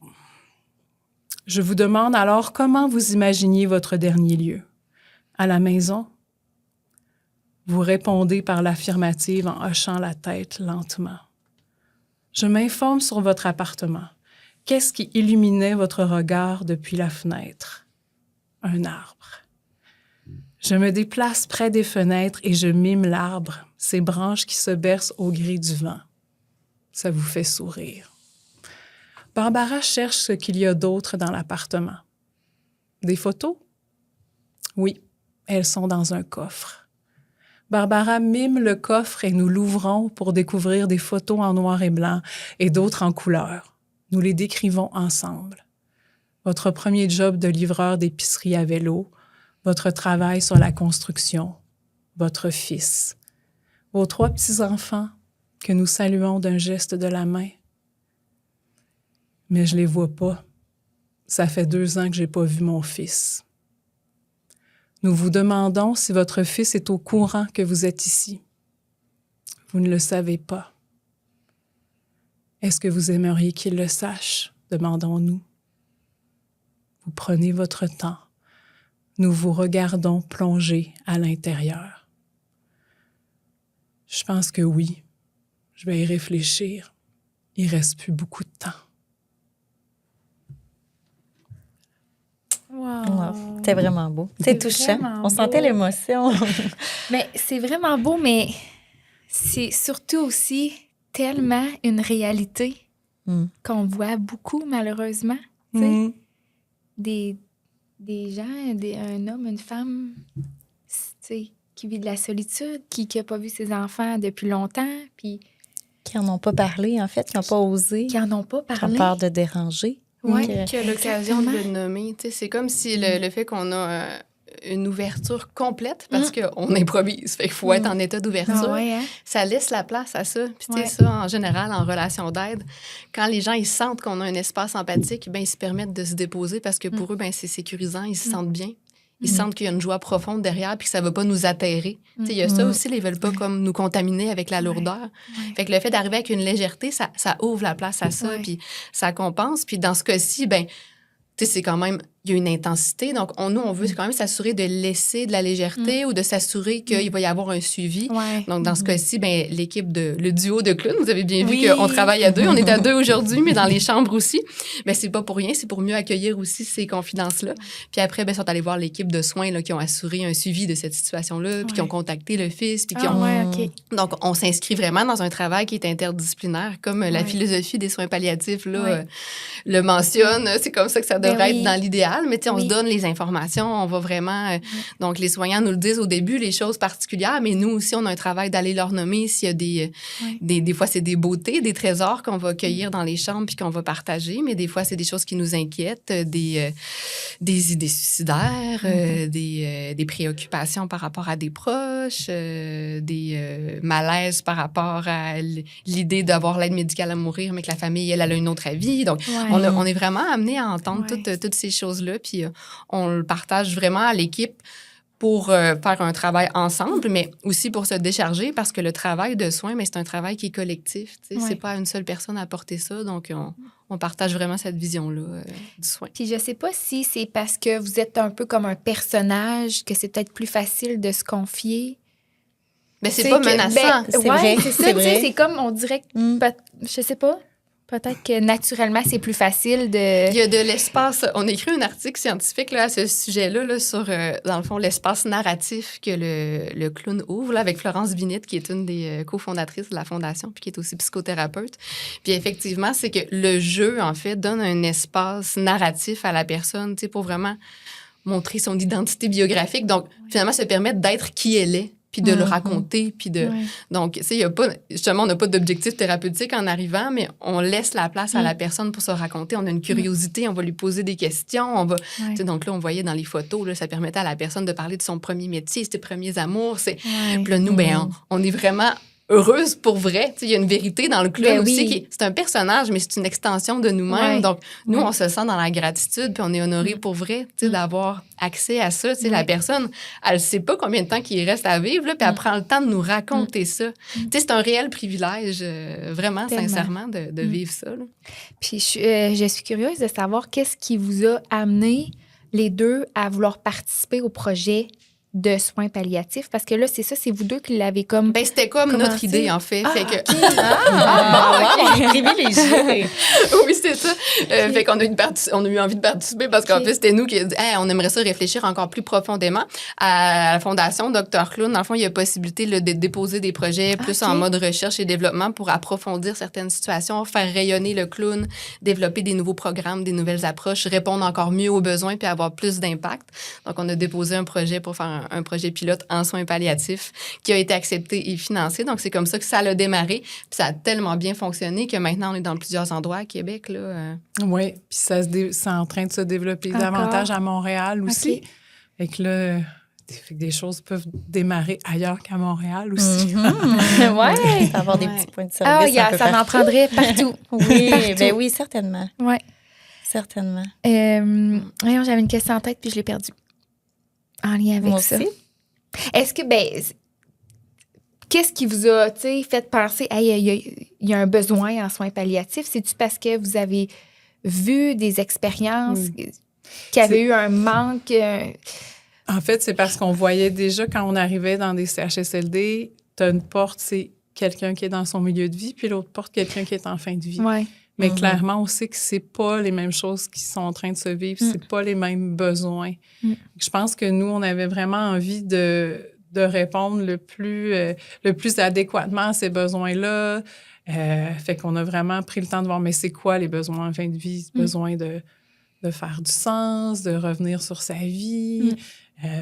Je vous demande alors comment vous imaginiez votre dernier lieu. À la maison? Vous répondez par l'affirmative en hochant la tête lentement. Je m'informe sur votre appartement. Qu'est-ce qui illuminait votre regard depuis la fenêtre? Un arbre. Je me déplace près des fenêtres et je mime l'arbre, ses branches qui se bercent au gré du vent. Ça vous fait sourire. Barbara cherche ce qu'il y a d'autre dans l'appartement. Des photos? Oui, elles sont dans un coffre. Barbara mime le coffre et nous l'ouvrons pour découvrir des photos en noir et blanc et d'autres en couleur. Nous les décrivons ensemble. Votre premier job de livreur d'épicerie à vélo, votre travail sur la construction, votre fils, vos 3 petits-enfants que nous saluons d'un geste de la main. Mais je les vois pas. Ça fait 2 ans que j'ai pas vu mon fils. Nous vous demandons si votre fils est au courant que vous êtes ici. Vous ne le savez pas. Est-ce que vous aimeriez qu'il le sache? Demandons-nous. Vous prenez votre temps. Nous vous regardons plonger à l'intérieur. Je pense que oui. Je vais y réfléchir. Il reste plus beaucoup de temps. C'était vraiment beau. C'est touchant. vraiment On sentait beau. l'émotion. Mais c'est vraiment beau, mais c'est surtout aussi tellement une réalité qu'on voit beaucoup, malheureusement. Tu sais, Mm. des gens, un homme, une femme, tu sais, qui vit de la solitude, qui n'a pas vu ses enfants depuis longtemps, puis Qui n'en ont pas parlé, en fait, qui n'ont pas osé, qui n'en ont pas qui ont parlé. peur de déranger. Ouais. Que- Qui a l'occasion de Exactement. le nommer. Tu sais, c'est comme si le fait qu'on a une ouverture complète parce qu'on improvise. Fait qu'il faut être en état d'ouverture. Ah ouais, hein? Ça laisse la place à ça. Puis, tu sais, Ouais. ça, en général, en relation d'aide, quand les gens, ils sentent qu'on a un espace empathique, ben ils se permettent de se déposer parce que pour eux, ben c'est sécurisant, ils se sentent bien. Ils sentent qu'il y a une joie profonde derrière puis que ça ne va pas nous atterrer. Tu sais, il y a ça aussi, ils ne veulent pas comme nous contaminer avec la lourdeur. Ouais. Fait que le fait d'arriver avec une légèreté, ça ouvre la place à ça, Ouais. puis ça compense. Puis dans ce cas-ci, ben tu sais, c'est quand même, il y a une intensité. Donc, nous, on veut quand même s'assurer de laisser de la légèreté ou de s'assurer qu'il va y avoir un suivi. Ouais. Donc, dans ce cas-ci, ben, l'équipe le duo de clowns, vous avez bien Oui. vu qu'on travaille à deux. On est à deux aujourd'hui, mais dans les chambres aussi. Mais c'est pas pour rien, c'est pour mieux accueillir aussi ces confidences-là. Puis après, ben, ils sont allés voir l'équipe de soins là, qui ont assuré un suivi de cette situation-là, puis qui ont contacté le fils, puis qui Ah ont... ouais, OK. Donc, on s'inscrit vraiment dans un travail qui est interdisciplinaire, comme la Ouais. philosophie des soins palliatifs là, Ouais. le mentionne. C'est comme ça que ça devrait oui. être dans l'idéal. Mais tu sais, on Oui. se donne les informations, on va vraiment... donc, les soignants nous le disent au début, les choses particulières, mais nous aussi, on a un travail d'aller leur nommer s'il y a des fois, c'est des beautés, des trésors qu'on va cueillir dans les chambres puis qu'on va partager, mais des fois, c'est des choses qui nous inquiètent, des idées suicidaires, des préoccupations par rapport à des proches, des malaises par rapport à l'idée d'avoir l'aide médicale à mourir, mais que la famille, elle a une autre avis. Donc, Ouais. on est vraiment amené à entendre Ouais. toutes ces choses-là, puis on le partage vraiment à l'équipe pour faire un travail ensemble, mais aussi pour se décharger, parce que le travail de soins, mais c'est un travail qui est collectif. Tu sais, Ouais. c'est pas une seule personne à porter ça, donc on partage vraiment cette vision-là du soin. Puis je sais pas si c'est parce que vous êtes un peu comme un personnage que c'est peut-être plus facile de se confier. Mais c'est pas menaçant. c'est ouais, vrai, c'est ça. c'est Tu sais, vrai. c'est comme, on dirait que, je sais pas, peut-être que naturellement, c'est plus facile de... Il y a de l'espace. On a écrit un article scientifique là, à ce sujet-là là, sur, dans le fond, l'espace narratif que le clown ouvre, là, avec Florence Vinette, qui est une des cofondatrices de la Fondation, puis qui est aussi psychothérapeute. Puis effectivement, c'est que le jeu, en fait, donne un espace narratif à la personne, tu sais, pour vraiment montrer son identité biographique. Donc, finalement, se permettre d'être qui elle est, puis de le raconter, puis de... Ouais. Donc, tu sais, il y a pas... Justement, on n'a pas d'objectif thérapeutique en arrivant, mais on laisse la place à la personne pour se raconter. On a une curiosité, on va lui poser des questions, on va... Tu sais, donc là, on voyait dans les photos, là, ça permettait à la personne de parler de son premier métier, ses premiers amours. Puis là, nous, ben, on est vraiment heureuse pour vrai. Tu sais, il y a une vérité dans le clown Ben aussi. oui. C'est un personnage, mais c'est une extension de nous-mêmes. Ouais. Donc, nous, on se sent dans la gratitude, puis on est honoré pour vrai, tu sais, d'avoir accès à ça. Tu sais, la personne, elle ne sait pas combien de temps qu'il reste à vivre, là, puis elle prend le temps de nous raconter ça. Tu sais, c'est un réel privilège, vraiment, Tellement. sincèrement, de vivre ça. Là. Puis je suis curieuse de savoir qu'est-ce qui vous a amené les deux à vouloir participer au projet de soins palliatifs, parce que là, c'est ça, c'est vous deux qui l'avez comme... Ben, c'était comme Commencer. notre idée, en fait. Fait que... Privilégié. Oui, c'est ça. Fait qu'on a eu envie de participer parce qu'en fait, c'était nous qui a dit hey, on aimerait ça réfléchir encore plus profondément. À la Fondation Dr. Clown, dans le fond, il y a possibilité là, de déposer des projets plus en mode recherche et développement pour approfondir certaines situations, faire rayonner le clown, développer des nouveaux programmes, des nouvelles approches, répondre encore mieux aux besoins puis avoir plus d'impact. Donc, on a déposé un projet pour faire un projet pilote en soins palliatifs qui a été accepté et financé. Donc, c'est comme ça que ça a démarré. Puis ça a tellement bien fonctionné que maintenant, on est dans plusieurs endroits à Québec. Là, Oui, puis c'est en train de se développer Encore? davantage à Montréal aussi. OK. Fait que là, des choses peuvent démarrer ailleurs qu'à Montréal aussi. Ouais. Avoir des Ouais. petits points de Ah, service un peu ça en partout. prendrait partout. Oui, Partout. ben oui, certainement. Ouais. Certainement. Voyons, j'avais une question en tête puis je l'ai perdue. En lien avec Moi ça. aussi. Est-ce que, qu'est-ce qui vous a, tu sais, fait penser, hey, il y a un besoin en soins palliatifs? C'est-tu parce que vous avez vu des expériences qui avaient eu un manque? En fait, c'est parce qu'on voyait déjà quand on arrivait dans des CHSLD, t'as une porte, c'est quelqu'un qui est dans son milieu de vie, puis l'autre porte, quelqu'un qui est en fin de vie. Ouais. Mais clairement, on sait que c'est pas les mêmes choses qui sont en train de se vivre, c'est pas les mêmes besoins. Je pense que nous, on avait vraiment envie de répondre le plus adéquatement à ces besoins-là. Fait qu'on a vraiment pris le temps de voir, mais c'est quoi les besoins en fin de vie? Besoin de faire du sens, de revenir sur sa vie,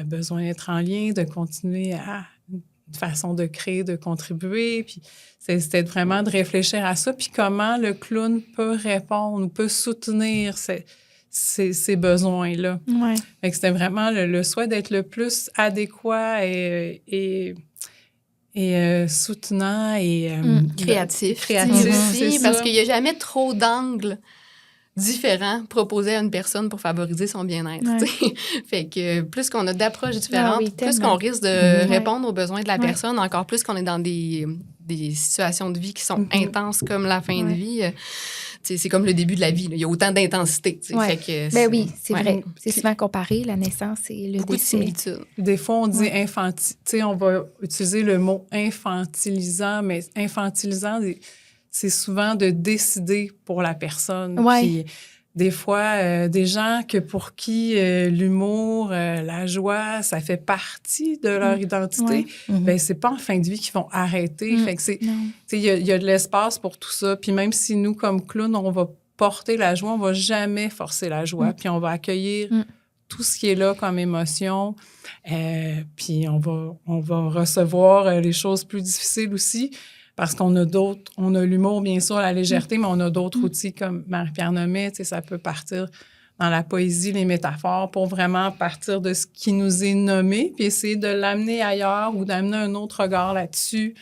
besoin d'être en lien, de continuer à une façon de créer, de contribuer. Puis c'était vraiment de réfléchir à ça, puis comment le clown peut répondre ou peut soutenir ces besoins-là. Ouais. Fait que c'était vraiment le souhait d'être le plus adéquat et soutenant et créatif. Créatif, aussi, c'est parce ça. qu'il n'y a jamais trop d'angles différents proposés à une personne pour favoriser son bien-être. Ouais. t'sais. Fait que plus qu'on a d'approches différentes, oui, plus tellement. qu'on risque de répondre aux besoins de la personne, encore plus qu'on est dans des situations de vie qui sont intenses comme la fin de vie. C'est comme le début de la vie. Là. Il y a autant d'intensité. Ouais. Fait que Ben oui, c'est ouais. vrai. C'est souvent comparé, la naissance et le Beaucoup de décès. similitudes. Des fois, on dit tu sais, on va utiliser le mot infantilisant, mais infantilisant, c'est souvent de décider pour la personne. Ouais. Puis, des fois, des gens pour qui l'humour, la joie, ça fait partie de leur identité, ben c'est pas en fin de vie qu'ils vont arrêter. Fait que Non. il y a de l'espace pour tout ça. Puis même si nous, comme clowns, on va porter la joie, on va jamais forcer la joie. Puis on va accueillir tout ce qui est là comme émotion. Puis on va recevoir les choses plus difficiles aussi. Parce qu'on a on a l'humour, bien sûr, la légèreté, mais on a d'autres outils comme Marie-Pierre nommait, tu sais, ça peut partir dans la poésie, les métaphores, pour vraiment partir de ce qui nous est nommé, puis essayer de l'amener ailleurs ou d'amener un autre regard là-dessus.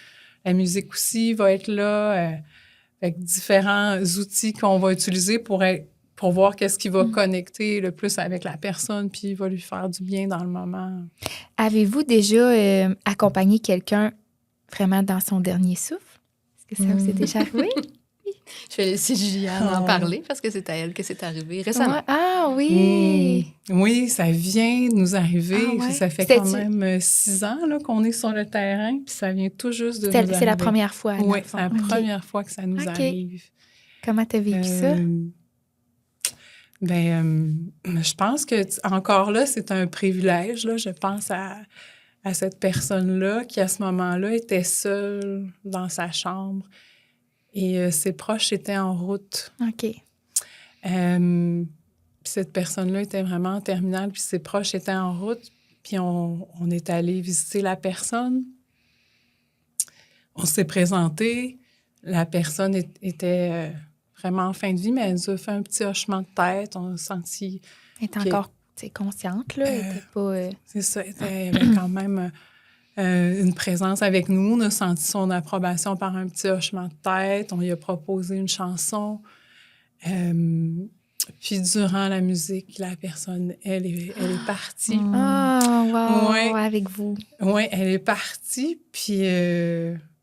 La musique aussi va être là, avec différents outils qu'on va utiliser pour voir qu'est-ce qui va connecter le plus avec la personne, puis va lui faire du bien dans le moment. Avez-vous déjà accompagné quelqu'un vraiment dans son dernier souffle? Est-ce que ça vous est déjà arrivé? Je vais laisser Juliane en parler parce que c'est à elle que c'est arrivé récemment. Ouais. Ah oui! Oui, ça vient de nous arriver. Ah ouais? Ça fait C'était-tu- quand même 6 ans là, qu'on est sur le terrain, puis ça vient tout juste de nous arriver. C'est la première fois. dans Oui, le fond. c'est la OK. première fois que ça nous OK. arrive. Comment t'as vécu ça? Je pense que encore là, c'est un privilège. Là. Je pense à cette personne-là qui, à ce moment-là, était seule dans sa chambre et ses proches étaient en route. OK. Puis cette personne-là était vraiment en terminale, puis ses proches étaient en route, puis on est allé visiter la personne. On s'est présenté. La personne était vraiment en fin de vie, mais elle nous a fait un petit hochement de tête. On a senti... Elle est encore consciente, là. Elle était pas... C'est ça, elle avait quand même une présence avec nous. On a senti son approbation par un petit hochement de tête. On lui a proposé une chanson. Puis durant la musique, la personne, elle est partie. Ah, wow! Ouais. Avec vous. Oui, elle est partie. Puis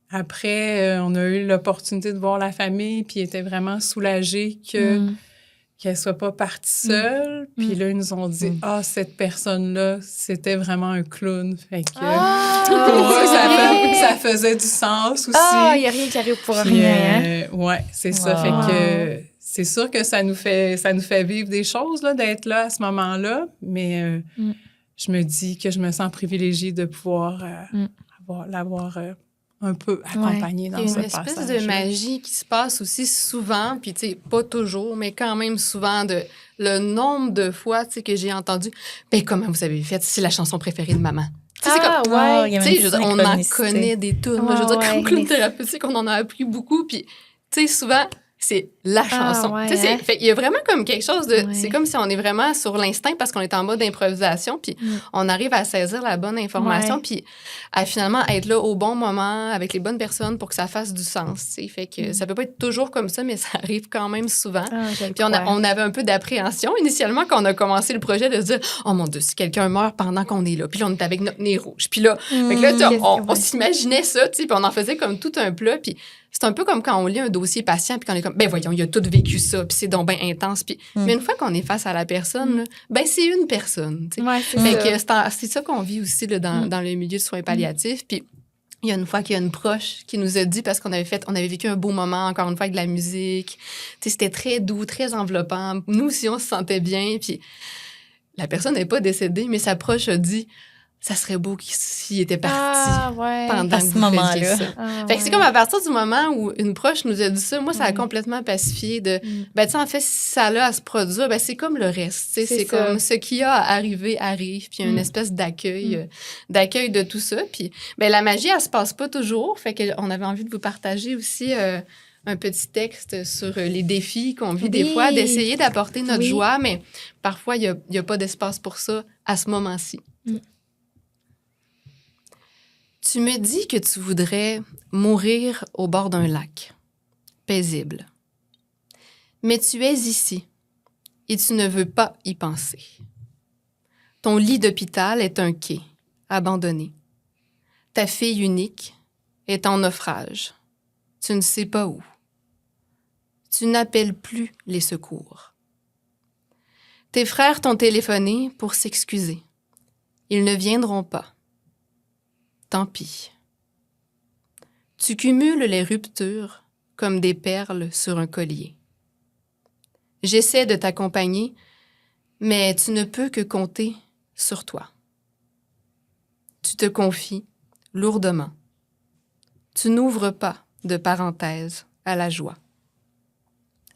après, on a eu l'opportunité de voir la famille, puis elle était vraiment soulagée qu'elle soit pas partie seule. Puis là, ils nous ont dit, cette personne-là, c'était vraiment un clown. Fait que ça faisait du sens aussi. Ah, il n'y a rien qui arrive pour Puis, rien, hein? ouais, c'est ça. Fait que c'est sûr que ça nous fait vivre des choses, là, d'être là à ce moment-là. Mais je me dis que je me sens privilégiée de pouvoir l'avoir un peu accompagnée dans ce Il y a passage. une espèce de magie qui se passe aussi souvent, puis tu sais, pas toujours, mais quand même souvent, le nombre de fois, tu sais, que j'ai entendu « Ben, comment vous avez fait? C'est la chanson préférée de maman. » Tu sais, c'est comme... ouais. il y a Tu même sais, je veux dire, on en connaît des tunes. Ouais, Je veux dire, ouais, comme clown mais- thérapeutique, on en a appris beaucoup. Puis, tu sais, souvent, c'est la chanson. ouais, Tu sais, hein? fait, il y a vraiment comme quelque chose de... Ouais. C'est comme si on est vraiment sur l'instinct parce qu'on est en mode improvisation. Puis, on arrive à saisir la bonne information. Ouais. Puis, à finalement être là au bon moment avec les bonnes personnes pour que ça fasse du sens. Tu sais, fait que ça peut pas être toujours comme ça, mais ça arrive quand même souvent. Ah, je le Puis crois. on avait un peu d'appréhension initialement quand on a commencé le projet de se dire « Oh mon Dieu, si quelqu'un meurt pendant qu'on est là. » Puis là, on est avec notre nez rouge. Puis là, fait que là, tu sais, on s'imaginait ça, tu sais, puis on en faisait comme tout un plat. Puis c'est un peu comme quand on lit un dossier patient puis qu'on est comme « Ben voyons, il a tout vécu ça, puis c'est donc bien intense. » Puis mais une fois qu'on est face à la personne, là, ben c'est une personne, tu sais. Ouais, c'est Fait ça. que c'est ça qu'on vit aussi là, dans le milieu de soins palliatifs. Puis Il y a une fois qu'il y a une proche qui nous a dit, parce qu'on avait vécu un beau moment, encore une fois, avec de la musique. Tu sais, c'était très doux, très enveloppant. Nous aussi, on se sentait bien. Puis la personne n'est pas décédée, mais sa proche a dit, ça serait beau s'il était parti pendant à que ce vous moment-là. faisiez ça. Fait que c'est comme à partir du moment où une proche nous a dit ça, moi, ça a complètement pacifié de, ben, tu sais, en fait, si ça a à se produire, ben, c'est comme le reste. Tu sais, c'est comme ce qui a à arriver arrive, puis il y a une espèce d'accueil de tout ça. Puis, ben, la magie, elle se passe pas toujours. Fait qu'on avait envie de vous partager aussi un petit texte sur les défis qu'on vit des fois, d'essayer d'apporter notre joie, mais parfois, il y a pas d'espace pour ça à ce moment-ci. Tu me dis que tu voudrais mourir au bord d'un lac, paisible. Mais tu es ici et tu ne veux pas y penser. Ton lit d'hôpital est un quai, abandonné. Ta fille unique est en naufrage. Tu ne sais pas où. Tu n'appelles plus les secours. Tes frères t'ont téléphoné pour s'excuser. Ils ne viendront pas. Tant pis. Tu cumules les ruptures comme des perles sur un collier. J'essaie de t'accompagner, mais tu ne peux que compter sur toi. Tu te confies lourdement. Tu n'ouvres pas de parenthèse à la joie.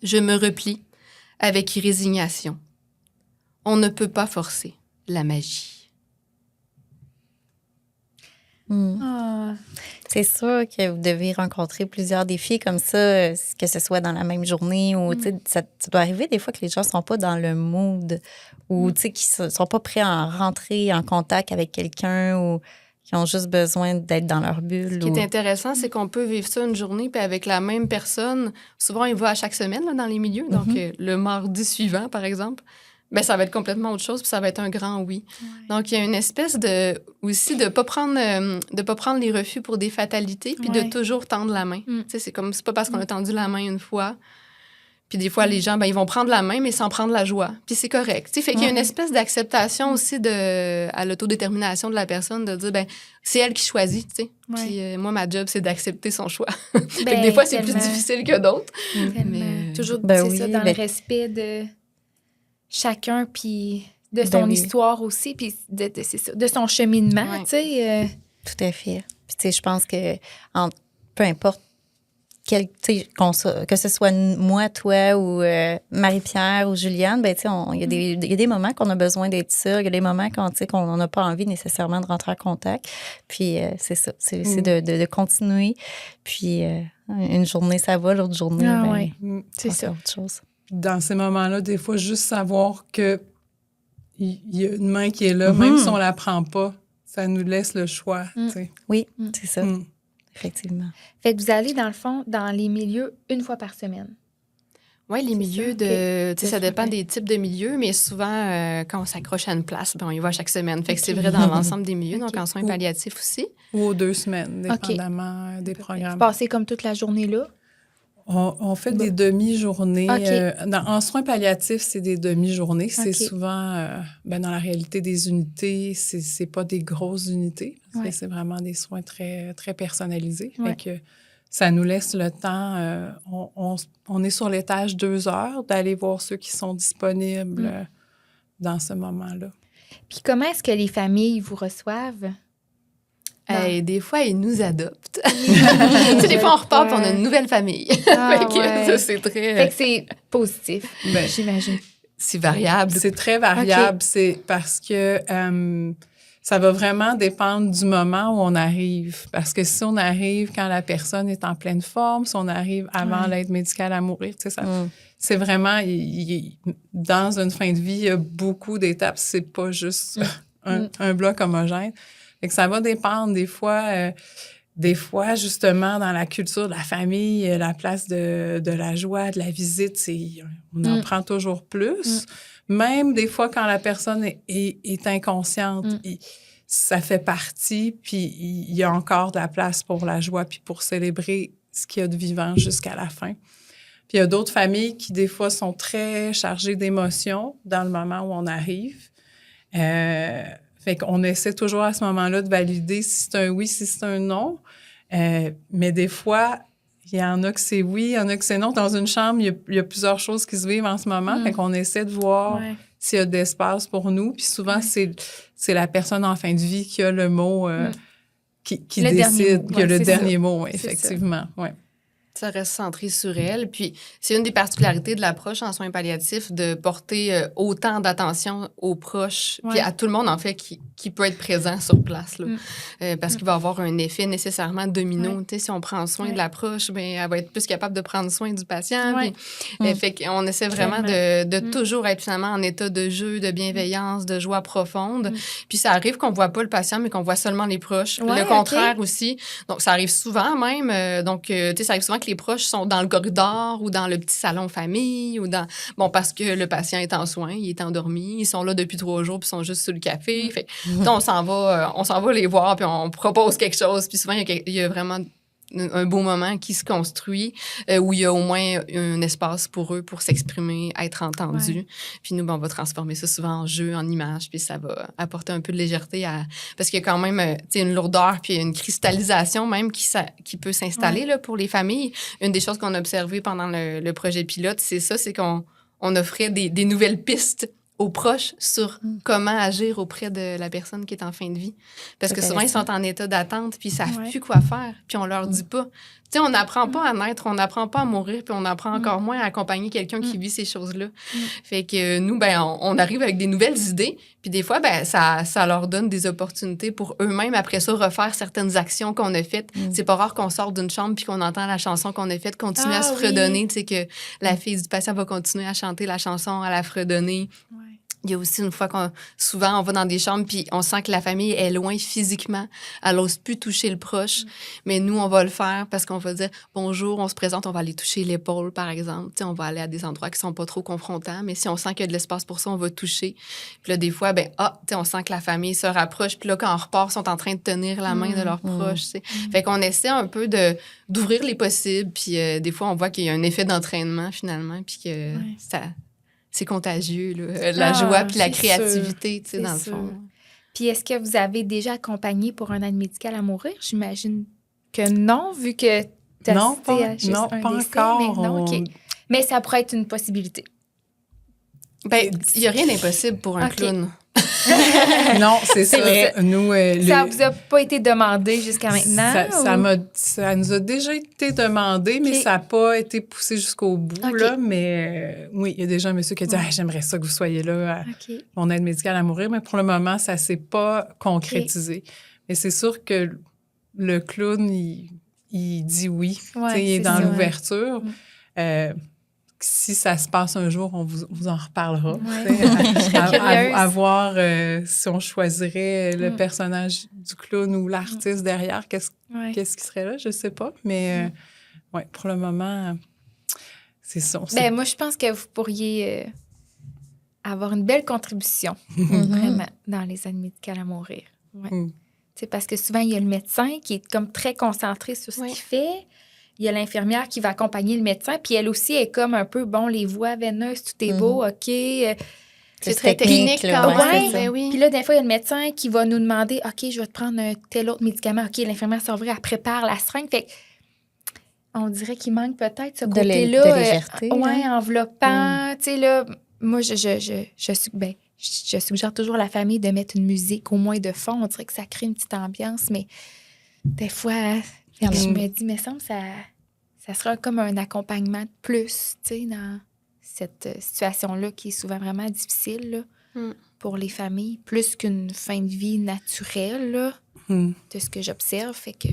Je me replie avec résignation. On ne peut pas forcer la magie. C'est sûr que vous devez rencontrer plusieurs défis comme ça, que ce soit dans la même journée ou, tu sais, ça doit arriver des fois que les gens sont pas dans le mood ou, tu sais, qu'ils sont pas prêts à rentrer en contact avec quelqu'un ou qui ont juste besoin d'être dans leur bulle. Ce qui est intéressant, c'est qu'on peut vivre ça une journée, puis avec la même personne, souvent, il va à chaque semaine là, dans les milieux, donc le mardi suivant, par exemple, ben ça va être complètement autre chose, puis ça va être un grand oui. Ouais. Donc, il y a une espèce aussi de pas prendre les refus pour des fatalités, puis de toujours tendre la main. Tu sais, c'est pas parce qu'on a tendu la main une fois, puis des fois, les gens, ben ils vont prendre la main, mais sans prendre la joie. Puis c'est correct. Tu sais, fait qu'il y a une espèce d'acceptation aussi à l'autodétermination de la personne, de dire, ben c'est elle qui choisit, tu sais. Puis moi, ma job, c'est d'accepter son choix. Fait que des fois, c'est plus difficile que d'autres. Mais toujours, c'est ça, dans le respect de chacun, puis de son histoire aussi, puis de son cheminement, tu sais. Tout à fait. Puis, tu sais, je pense que peu importe que ce soit moi, toi ou Marie-Pierre ou Juliane, ben, tu sais, il y a des moments qu'on a besoin d'être seul, il y a des moments qu'on n'a pas envie nécessairement de rentrer en contact. Puis, c'est ça, c'est de continuer. Puis, une journée, ça va, l'autre journée, c'est ça. autre chose. Dans ces moments-là, des fois, juste savoir que il y a une main qui est là, même si on la prend pas, ça nous laisse le choix. Tu sais. Oui, c'est ça. Effectivement. Fait que vous allez, dans le fond, dans les milieux une fois par semaine. Oui, les milieux tu sais, ça dépend des types de milieux, mais souvent, quand on s'accroche à une place, ben, on y va chaque semaine. Fait que c'est vrai dans l'ensemble des milieux, donc en soins palliatifs aussi. Ou aux 2 semaines, dépendamment des programmes. Vous passez comme toute la journée là? On fait des demi-journées. En soins palliatifs, c'est des demi-journées. C'est souvent, dans la réalité des unités, c'est pas des grosses unités. Parce que c'est vraiment des soins très, très personnalisés. Fait que ça nous laisse le temps. On est sur l'étage 2 heures d'aller voir ceux qui sont disponibles dans ce moment-là. Puis comment est-ce que les familles vous reçoivent? Des fois, ils nous adoptent. Tu sais, des fois, on repart et on a une nouvelle famille. Ça, c'est très... Fait que c'est positif, j'imagine. C'est variable. C'est très variable. C'est parce que ça va vraiment dépendre du moment où on arrive. Parce que si on arrive quand la personne est en pleine forme, si on arrive avant l'aide médicale à mourir, tu sais, ça... C'est vraiment... dans une fin de vie, il y a beaucoup d'étapes. C'est pas juste un bloc homogène. Fait que ça va dépendre des fois, justement, dans la culture de la famille, la place de la joie, de la visite, on en prend toujours plus. Même des fois, quand la personne est inconsciente, ça fait partie, puis il y a encore de la place pour la joie, puis pour célébrer ce qu'il y a de vivant jusqu'à la fin. Puis il y a d'autres familles qui, des fois, sont très chargées d'émotions dans le moment où on arrive. Fait qu'on essaie toujours à ce moment-là de valider si c'est un oui, si c'est un non. Mais des fois, il y en a que c'est oui, il y en a que c'est non. Dans une chambre, il y a plusieurs choses qui se vivent en ce moment. Fait qu'on essaie de voir s'il y a d'espace pour nous. Puis souvent, c'est la personne en fin de vie qui a le mot, qui décide, qui a le dernier mot, effectivement. Ouais. Ça reste centré sur elle. Puis, c'est une des particularités de l'approche en soins palliatifs de porter autant d'attention aux proches, puis à tout le monde, en fait, qui peut être présent sur place. Là. Parce qu'il va avoir un effet nécessairement domino. Tu sais, si on prend soin de l'approche, bien, elle va être plus capable de prendre soin du patient. Puis, fait qu'on essaie vraiment de toujours être finalement en état de jeu, de bienveillance, de joie profonde. Puis, ça arrive qu'on ne voit pas le patient, mais qu'on voit seulement les proches. Le contraire aussi. Donc, ça arrive souvent même. Donc, tu sais, ça arrive souvent que les proches sont dans le corridor ou dans le petit salon famille ou dans... Bon, parce que le patient est en soins, il est endormi, ils sont là depuis 3 jours puis ils sont juste sur le café. Fait on s'en va les voir puis on propose quelque chose. Puis souvent, il y a vraiment un beau moment qui se construit où il y a au moins un espace pour eux pour s'exprimer, être entendus. Puis nous, on va transformer ça souvent en jeu, en image, puis ça va apporter un peu de légèreté parce qu'il y a quand même une lourdeur puis une cristallisation même qui peut s'installer là, pour les familles. Une des choses qu'on a observées pendant le projet pilote, c'est ça, c'est qu'on offrait des nouvelles pistes aux proches sur comment agir auprès de la personne qui est en fin de vie. Parce que souvent, ils sont en état d'attente, puis ils savent plus quoi faire, puis on leur dit pas. Tu sais, on n'apprend pas à naître, on n'apprend pas à mourir, puis on apprend encore moins à accompagner quelqu'un qui vit ces choses-là. Fait que nous, ben, on arrive avec des nouvelles idées, puis des fois, ben, ça leur donne des opportunités pour eux-mêmes, après ça, refaire certaines actions qu'on a faites. C'est pas rare qu'on sorte d'une chambre puis qu'on entend la chanson qu'on a faite continuer à se fredonner, tu sais, que la fille du patient va continuer à chanter la chanson, à la fredonner. Il y a aussi une fois souvent on va dans des chambres puis on sent que la famille est loin physiquement, elle n'ose plus toucher le proche, mais nous on va le faire parce qu'on va dire bonjour, on se présente, on va aller toucher l'épaule par exemple, on va aller à des endroits qui sont pas trop confrontants, mais si on sent qu'il y a de l'espace pour ça, on va toucher. Puis là des fois on sent que la famille se rapproche, puis là quand on repart, ils sont en train de tenir la main de leurs proches, t'sais. Fait qu'on essaie un peu d'ouvrir les possibles, puis des fois on voit qu'il y a un effet d'entraînement finalement, puis que c'est contagieux, là, la joie puis la créativité, tu sais, dans le fond. Puis est-ce que vous avez déjà accompagné pour un aide médicale à mourir? J'imagine que non, vu que tu as assisté à juste un décès. Encore. Mais non, OK. Mais ça pourrait être une possibilité. Bien, il n'y a rien d'impossible pour un clown. Non, c'est ça. Vrai. Nous, ça vous a pas été demandé jusqu'à maintenant? Ça nous a déjà été demandé, mais ça n'a pas été poussé jusqu'au bout. Là, mais oui, il y a déjà un monsieur qui a dit j'aimerais ça que vous soyez là, mon aide médicale à mourir, mais pour le moment, ça ne s'est pas concrétisé. Mais c'est sûr que le clown, il dit oui. Il est dans l'ouverture. Si ça se passe un jour, on vous en reparlera. À voir si on choisirait le personnage du clown ou l'artiste derrière, qu'est-ce qui serait là, je ne sais pas. Mais pour le moment, c'est ça. Moi, je pense que vous pourriez avoir une belle contribution, vraiment, dans les aides médicales à mourir. Parce que souvent, il y a le médecin qui est comme très concentré sur ce qu'il fait. Il y a l'infirmière qui va accompagner le médecin, puis elle aussi est comme un peu, les voies veineuses, tout est beau, OK. C'est très technique quand même. Puis là, des fois, il y a le médecin qui va nous demander, OK, je vais te prendre tel autre médicament. OK, l'infirmière s'en va, elle prépare la seringue. Fait on dirait qu'il manque peut-être ce côté-là. De légèreté. Enveloppant. Tu sais, là, moi, je suggère toujours à la famille de mettre une musique au moins de fond. On dirait que ça crée une petite ambiance, mais des fois... je me dis, mais ça sera comme un accompagnement de plus, tu sais, dans cette situation-là qui est souvent vraiment difficile là, pour les familles, plus qu'une fin de vie naturelle, là, de ce que j'observe. Fait que...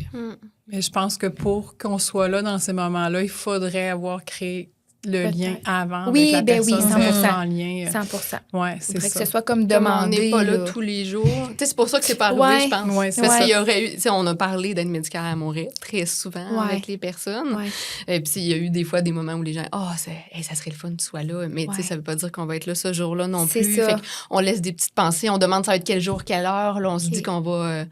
Mais je pense que pour qu'on soit là dans ces moments-là, il faudrait avoir créé le lien avant avec la personne. 100%. En lien. 100%. Ouais, c'est ça. Que ce soit comme demandé. On n'est pas là tous les jours. C'est pour ça que c'est pas arrivé, je pense. Parce qu'il y aurait eu... On a parlé d'aide médicale à mourir très souvent avec les personnes. Puis il y a eu des fois des moments où les gens ça serait le fun que tu sois là. Mais ça veut pas dire qu'on va être là ce jour-là non plus. Fait on laisse des petites pensées. On demande ça va être quel jour, quelle heure. Là, on se dit qu'on va...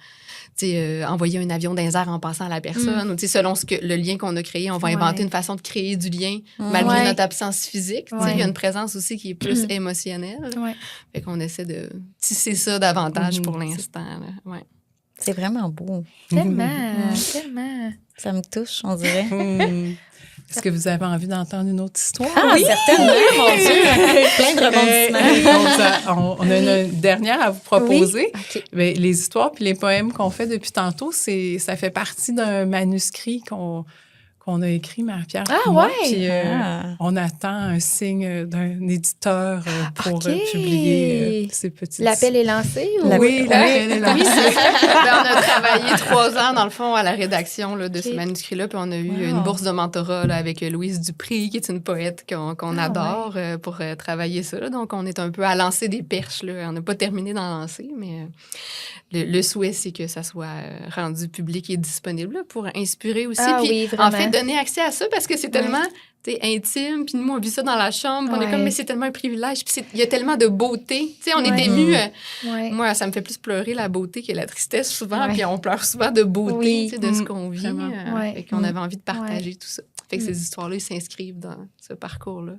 envoyer un avion dans les airs en passant à la personne. Ou, selon le lien qu'on a créé, on va inventer une façon de créer du lien malgré notre absence physique. Il y a une présence aussi qui est plus émotionnelle. Fait qu'on essaie de tisser ça davantage pour l'instant. C'est vraiment beau. Tellement, tellement. Ça me touche, on dirait. Est-ce que vous avez envie d'entendre une autre histoire? Ah, certainement, mon Dieu! Plein de rebondissements. On a une dernière à vous proposer. Oui? OK. Mais les histoires puis les poèmes qu'on fait depuis tantôt, ça fait partie d'un manuscrit qu'on a écrit, Marie-Pierre. Ah, puis moi, ouais? Puis on attend un signe d'un éditeur pour publier ces petits... L'appel est lancé? Ou... Oui, l'appel est lancé. Oui, c'est ça. On a travaillé 3 ans, dans le fond, à la rédaction là, de ce manuscrit-là. Puis on a eu une bourse de mentorat là, avec Louise Dupré, qui est une poète qu'on adore, pour travailler ça. Là. Donc, on est un peu à lancer des perches. Là. On n'a pas terminé d'en lancer, mais le souhait, c'est que ça soit rendu public et disponible là, pour inspirer aussi. Ah, puis, oui, vraiment. en fait, donner accès à ça parce que c'est tellement... intime, puis nous, on vit ça dans la chambre, puis on est comme, mais c'est tellement un privilège, puis il y a tellement de beauté. Tu sais, on est ému. Moi, ça me fait plus pleurer la beauté que la tristesse souvent, puis on pleure souvent de beauté, tu sais, de ce qu'on vit, et qu'on avait envie de partager tout ça. Fait que ces histoires-là, ils s'inscrivent dans ce parcours-là.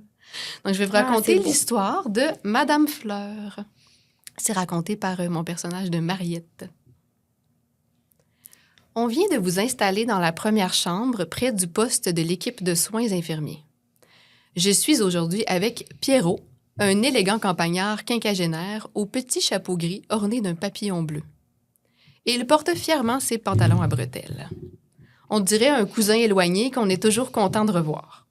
Donc, je vais vous raconter l'histoire de Madame Fleur. C'est raconté par mon personnage de Mariette. On vient de vous installer dans la première chambre près du poste de l'équipe de soins infirmiers. Je suis aujourd'hui avec Pierrot, un élégant campagnard quinquagénaire au petit chapeau gris orné d'un papillon bleu. Il porte fièrement ses pantalons à bretelles. On dirait un cousin éloigné qu'on est toujours content de revoir.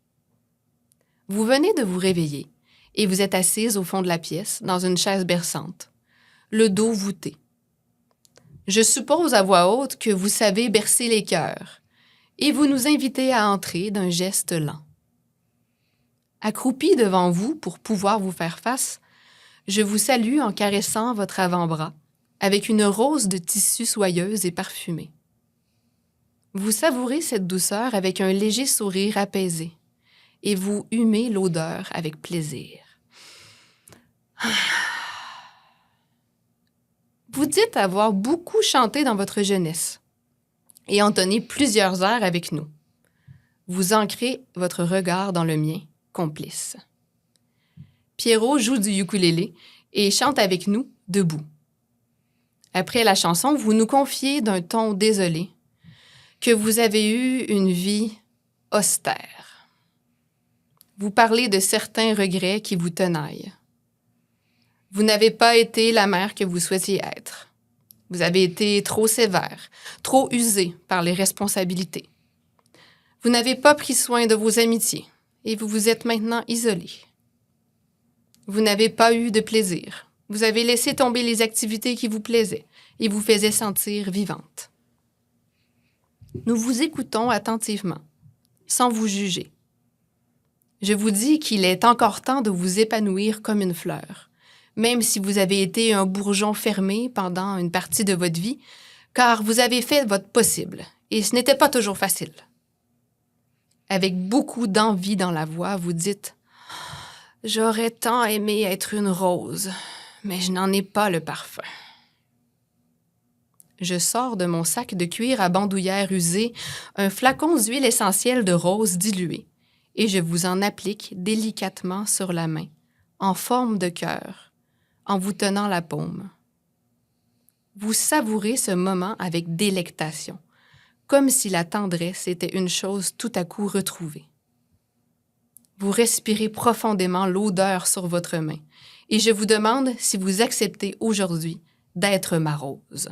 Vous venez de vous réveiller et vous êtes assise au fond de la pièce, dans une chaise berçante, le dos voûté. Je suppose à voix haute que vous savez bercer les cœurs et vous nous invitez à entrer d'un geste lent. Accroupi devant vous pour pouvoir vous faire face, je vous salue en caressant votre avant-bras avec une rose de tissu soyeuse et parfumée. Vous savourez cette douceur avec un léger sourire apaisé et vous humez l'odeur avec plaisir. Vous dites avoir beaucoup chanté dans votre jeunesse et entonné plusieurs airs avec nous. Vous ancrez votre regard dans le mien, complice. Pierrot joue du ukulélé et chante avec nous, debout. Après la chanson, vous nous confiez d'un ton désolé que vous avez eu une vie austère. Vous parlez de certains regrets qui vous tenaillent. Vous n'avez pas été la mère que vous souhaitiez être. Vous avez été trop sévère, trop usée par les responsabilités. Vous n'avez pas pris soin de vos amitiés et vous vous êtes maintenant isolée. Vous n'avez pas eu de plaisir. Vous avez laissé tomber les activités qui vous plaisaient et vous faisaient sentir vivante. Nous vous écoutons attentivement, sans vous juger. Je vous dis qu'il est encore temps de vous épanouir comme une fleur, même si vous avez été un bourgeon fermé pendant une partie de votre vie, car vous avez fait votre possible, et ce n'était pas toujours facile. Avec beaucoup d'envie dans la voix, vous dites « J'aurais tant aimé être une rose, mais je n'en ai pas le parfum. » Je sors de mon sac de cuir à bandoulière usée un flacon d'huile essentielle de rose diluée, et je vous en applique délicatement sur la main, en forme de cœur, en vous tenant la paume. Vous savourez ce moment avec délectation, comme si la tendresse était une chose tout à coup retrouvée. Vous respirez profondément l'odeur sur votre main, et je vous demande si vous acceptez aujourd'hui d'être ma rose.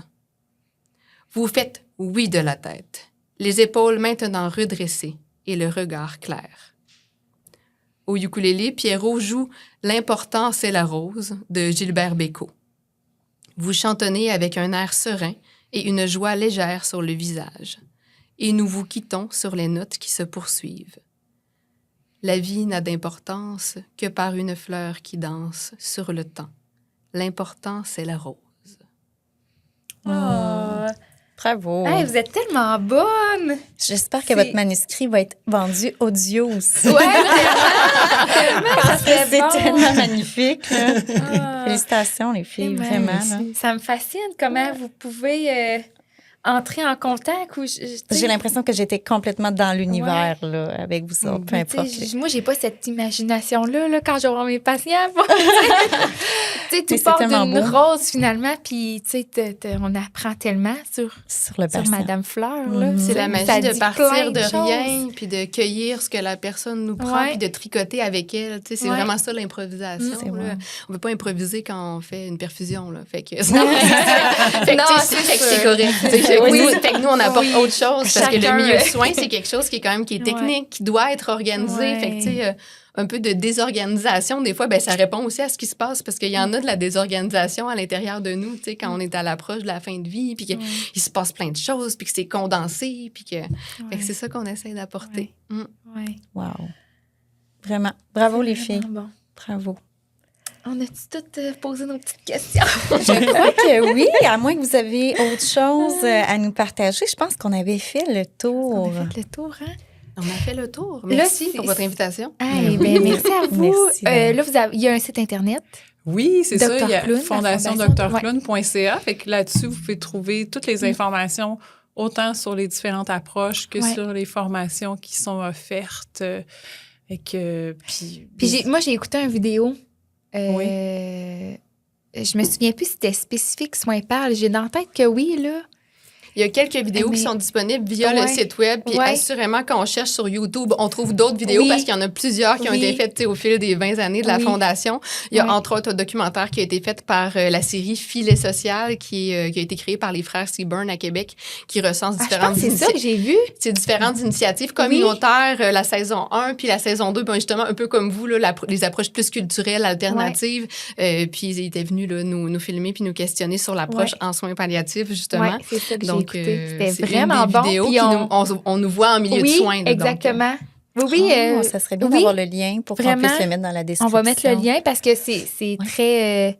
Vous faites oui de la tête, les épaules maintenant redressées et le regard clair. Au ukulélé, Pierrot joue « L'important, c'est la rose » de Gilbert Bécaud. Vous chantonnez avec un air serein et une joie légère sur le visage. Et nous vous quittons sur les notes qui se poursuivent. La vie n'a d'importance que par une fleur qui danse sur le temps. L'important, c'est la rose. Oh. Bravo. Hey, vous êtes tellement bonne. J'espère que votre manuscrit va être vendu audio aussi. Ouais, tellement, Parce que c'est tellement magnifique. Là. Ah. Félicitations, les filles, Tellement. vraiment. Là. Ça me fascine comment vous pouvez entrer en contact ou J'ai l'impression que j'étais complètement dans l'univers là, avec vous autres, peu importe. Moi, j'ai pas cette imagination-là là, quand je vois mes patients. Tout part d'une rose, finalement, puis on apprend tellement sur le patient. Sur Madame Fleur. C'est la magie de partir de rien, puis de cueillir ce que la personne nous prend, puis de tricoter avec elle. C'est vraiment ça, l'improvisation. On ne peut pas improviser quand on fait une perfusion. Là. Fait que c'est correct. Fait que nous, on apporte autre chose, parce que le milieu de soins, c'est quelque chose qui est technique, qui doit être organisé. Fait que, un peu de désorganisation, des fois, ça répond aussi à ce qui se passe, parce qu'il y en a de la désorganisation à l'intérieur de nous, quand on est à l'approche de la fin de vie, puis qu'il se passe plein de choses, puis que c'est condensé, puis que... Fait que c'est ça qu'on essaie d'apporter. Wow. Vraiment. Bravo, les filles. Bon. Bravo. On a-tu toutes posé nos petites questions? Je crois que oui, à moins que vous avez autre chose à nous partager. Je pense qu'on avait fait le tour. On a fait le tour, hein? On a fait le tour. Merci pour votre invitation. Merci à vous. Merci. Là, il y a un site Internet. Oui, c'est ça. Il y a Clown, fondationdrclown.ca. Fait que là-dessus, vous pouvez trouver toutes les informations, autant sur les différentes approches que sur les formations qui sont offertes. Puis moi, j'ai écouté une vidéo. Je me souviens plus si c'était spécifique soins parle. J'ai dans la tête que oui, là. Il y a quelques vidéos qui sont disponibles via le site web. Puis assurément, quand on cherche sur YouTube, on trouve d'autres vidéos parce qu'il y en a plusieurs qui ont été faites au fil des 20 années de la Fondation. Il y a entre autres un documentaire qui a été fait par la série Filet social qui a été créé par les frères Seaburn à Québec, qui recense différentes initiatives. C'est ça que j'ai vu. C'est différentes initiatives communautaires, la saison 1 puis la saison 2. Justement, un peu comme vous, là, les approches plus culturelles, alternatives. Puis ils étaient venus là, nous filmer puis nous questionner sur l'approche en soins palliatifs, justement. C'est ça que Donc, c'était c'est vraiment une des vidéos bon. Puis on nous voit en milieu de soins. Exactement. Oui, ça serait bien d'avoir le lien pour qu'on puisse le mettre dans la description. On va mettre le lien parce que c'est très...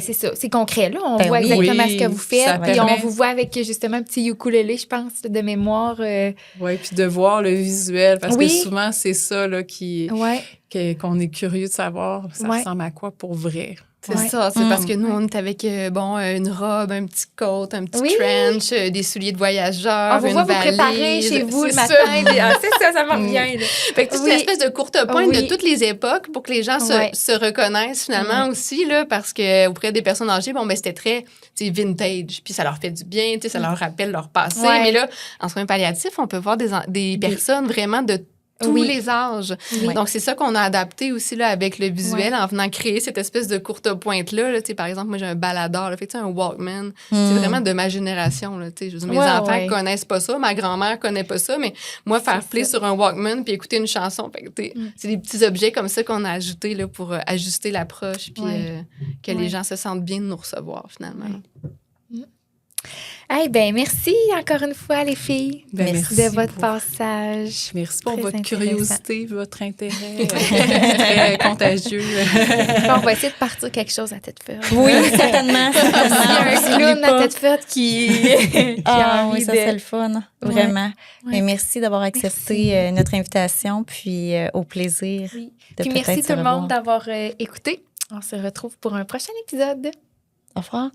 c'est ça, c'est concret. Là. On voit exactement ce que vous faites. Puis on vous voit avec justement un petit ukulélé, je pense, de mémoire. Oui, puis de voir le visuel, parce que souvent, c'est ça là, qu'on est curieux de savoir. Ça ressemble à quoi pour vrai? C'est ça, c'est parce que nous, on est avec une robe, un petit coat, un petit trench, des souliers de voyageur, une valise. Vous préparez chez vous le matin. C'est ça, ça me revient. Fait que toute une espèce de courte pointe de toutes les époques pour que les gens se reconnaissent finalement aussi, là, parce que auprès des personnes âgées, c'était très vintage, puis ça leur fait du bien, ça leur rappelle leur passé. Mais là, en soins palliatifs, on peut voir des personnes vraiment de tous les âges. Donc, c'est ça qu'on a adapté aussi là, avec le visuel en venant créer cette espèce de courte pointe-là. Là, par exemple, moi, j'ai un baladeur, là, fait un Walkman. C'est vraiment de ma génération. Là, mes enfants ne connaissent pas ça, ma grand-mère ne connaît pas ça, mais moi, faire play sur un Walkman puis écouter une chanson, c'est des petits objets comme ça qu'on a ajoutés là, pour ajuster l'approche puis que les gens se sentent bien de nous recevoir, finalement. Merci encore une fois, les filles. Merci de votre passage. Merci pour votre curiosité, votre intérêt. Très contagieux. On va essayer de partir quelque chose à tête forte. Oui, certainement. Il y a un clown à tête forte qui a envie ça serait le fun. Vraiment. Mais merci d'avoir accepté notre invitation, puis au plaisir de puis peut-être merci se tout le revoir. monde d'avoir écouté. On se retrouve pour un prochain épisode. Au revoir.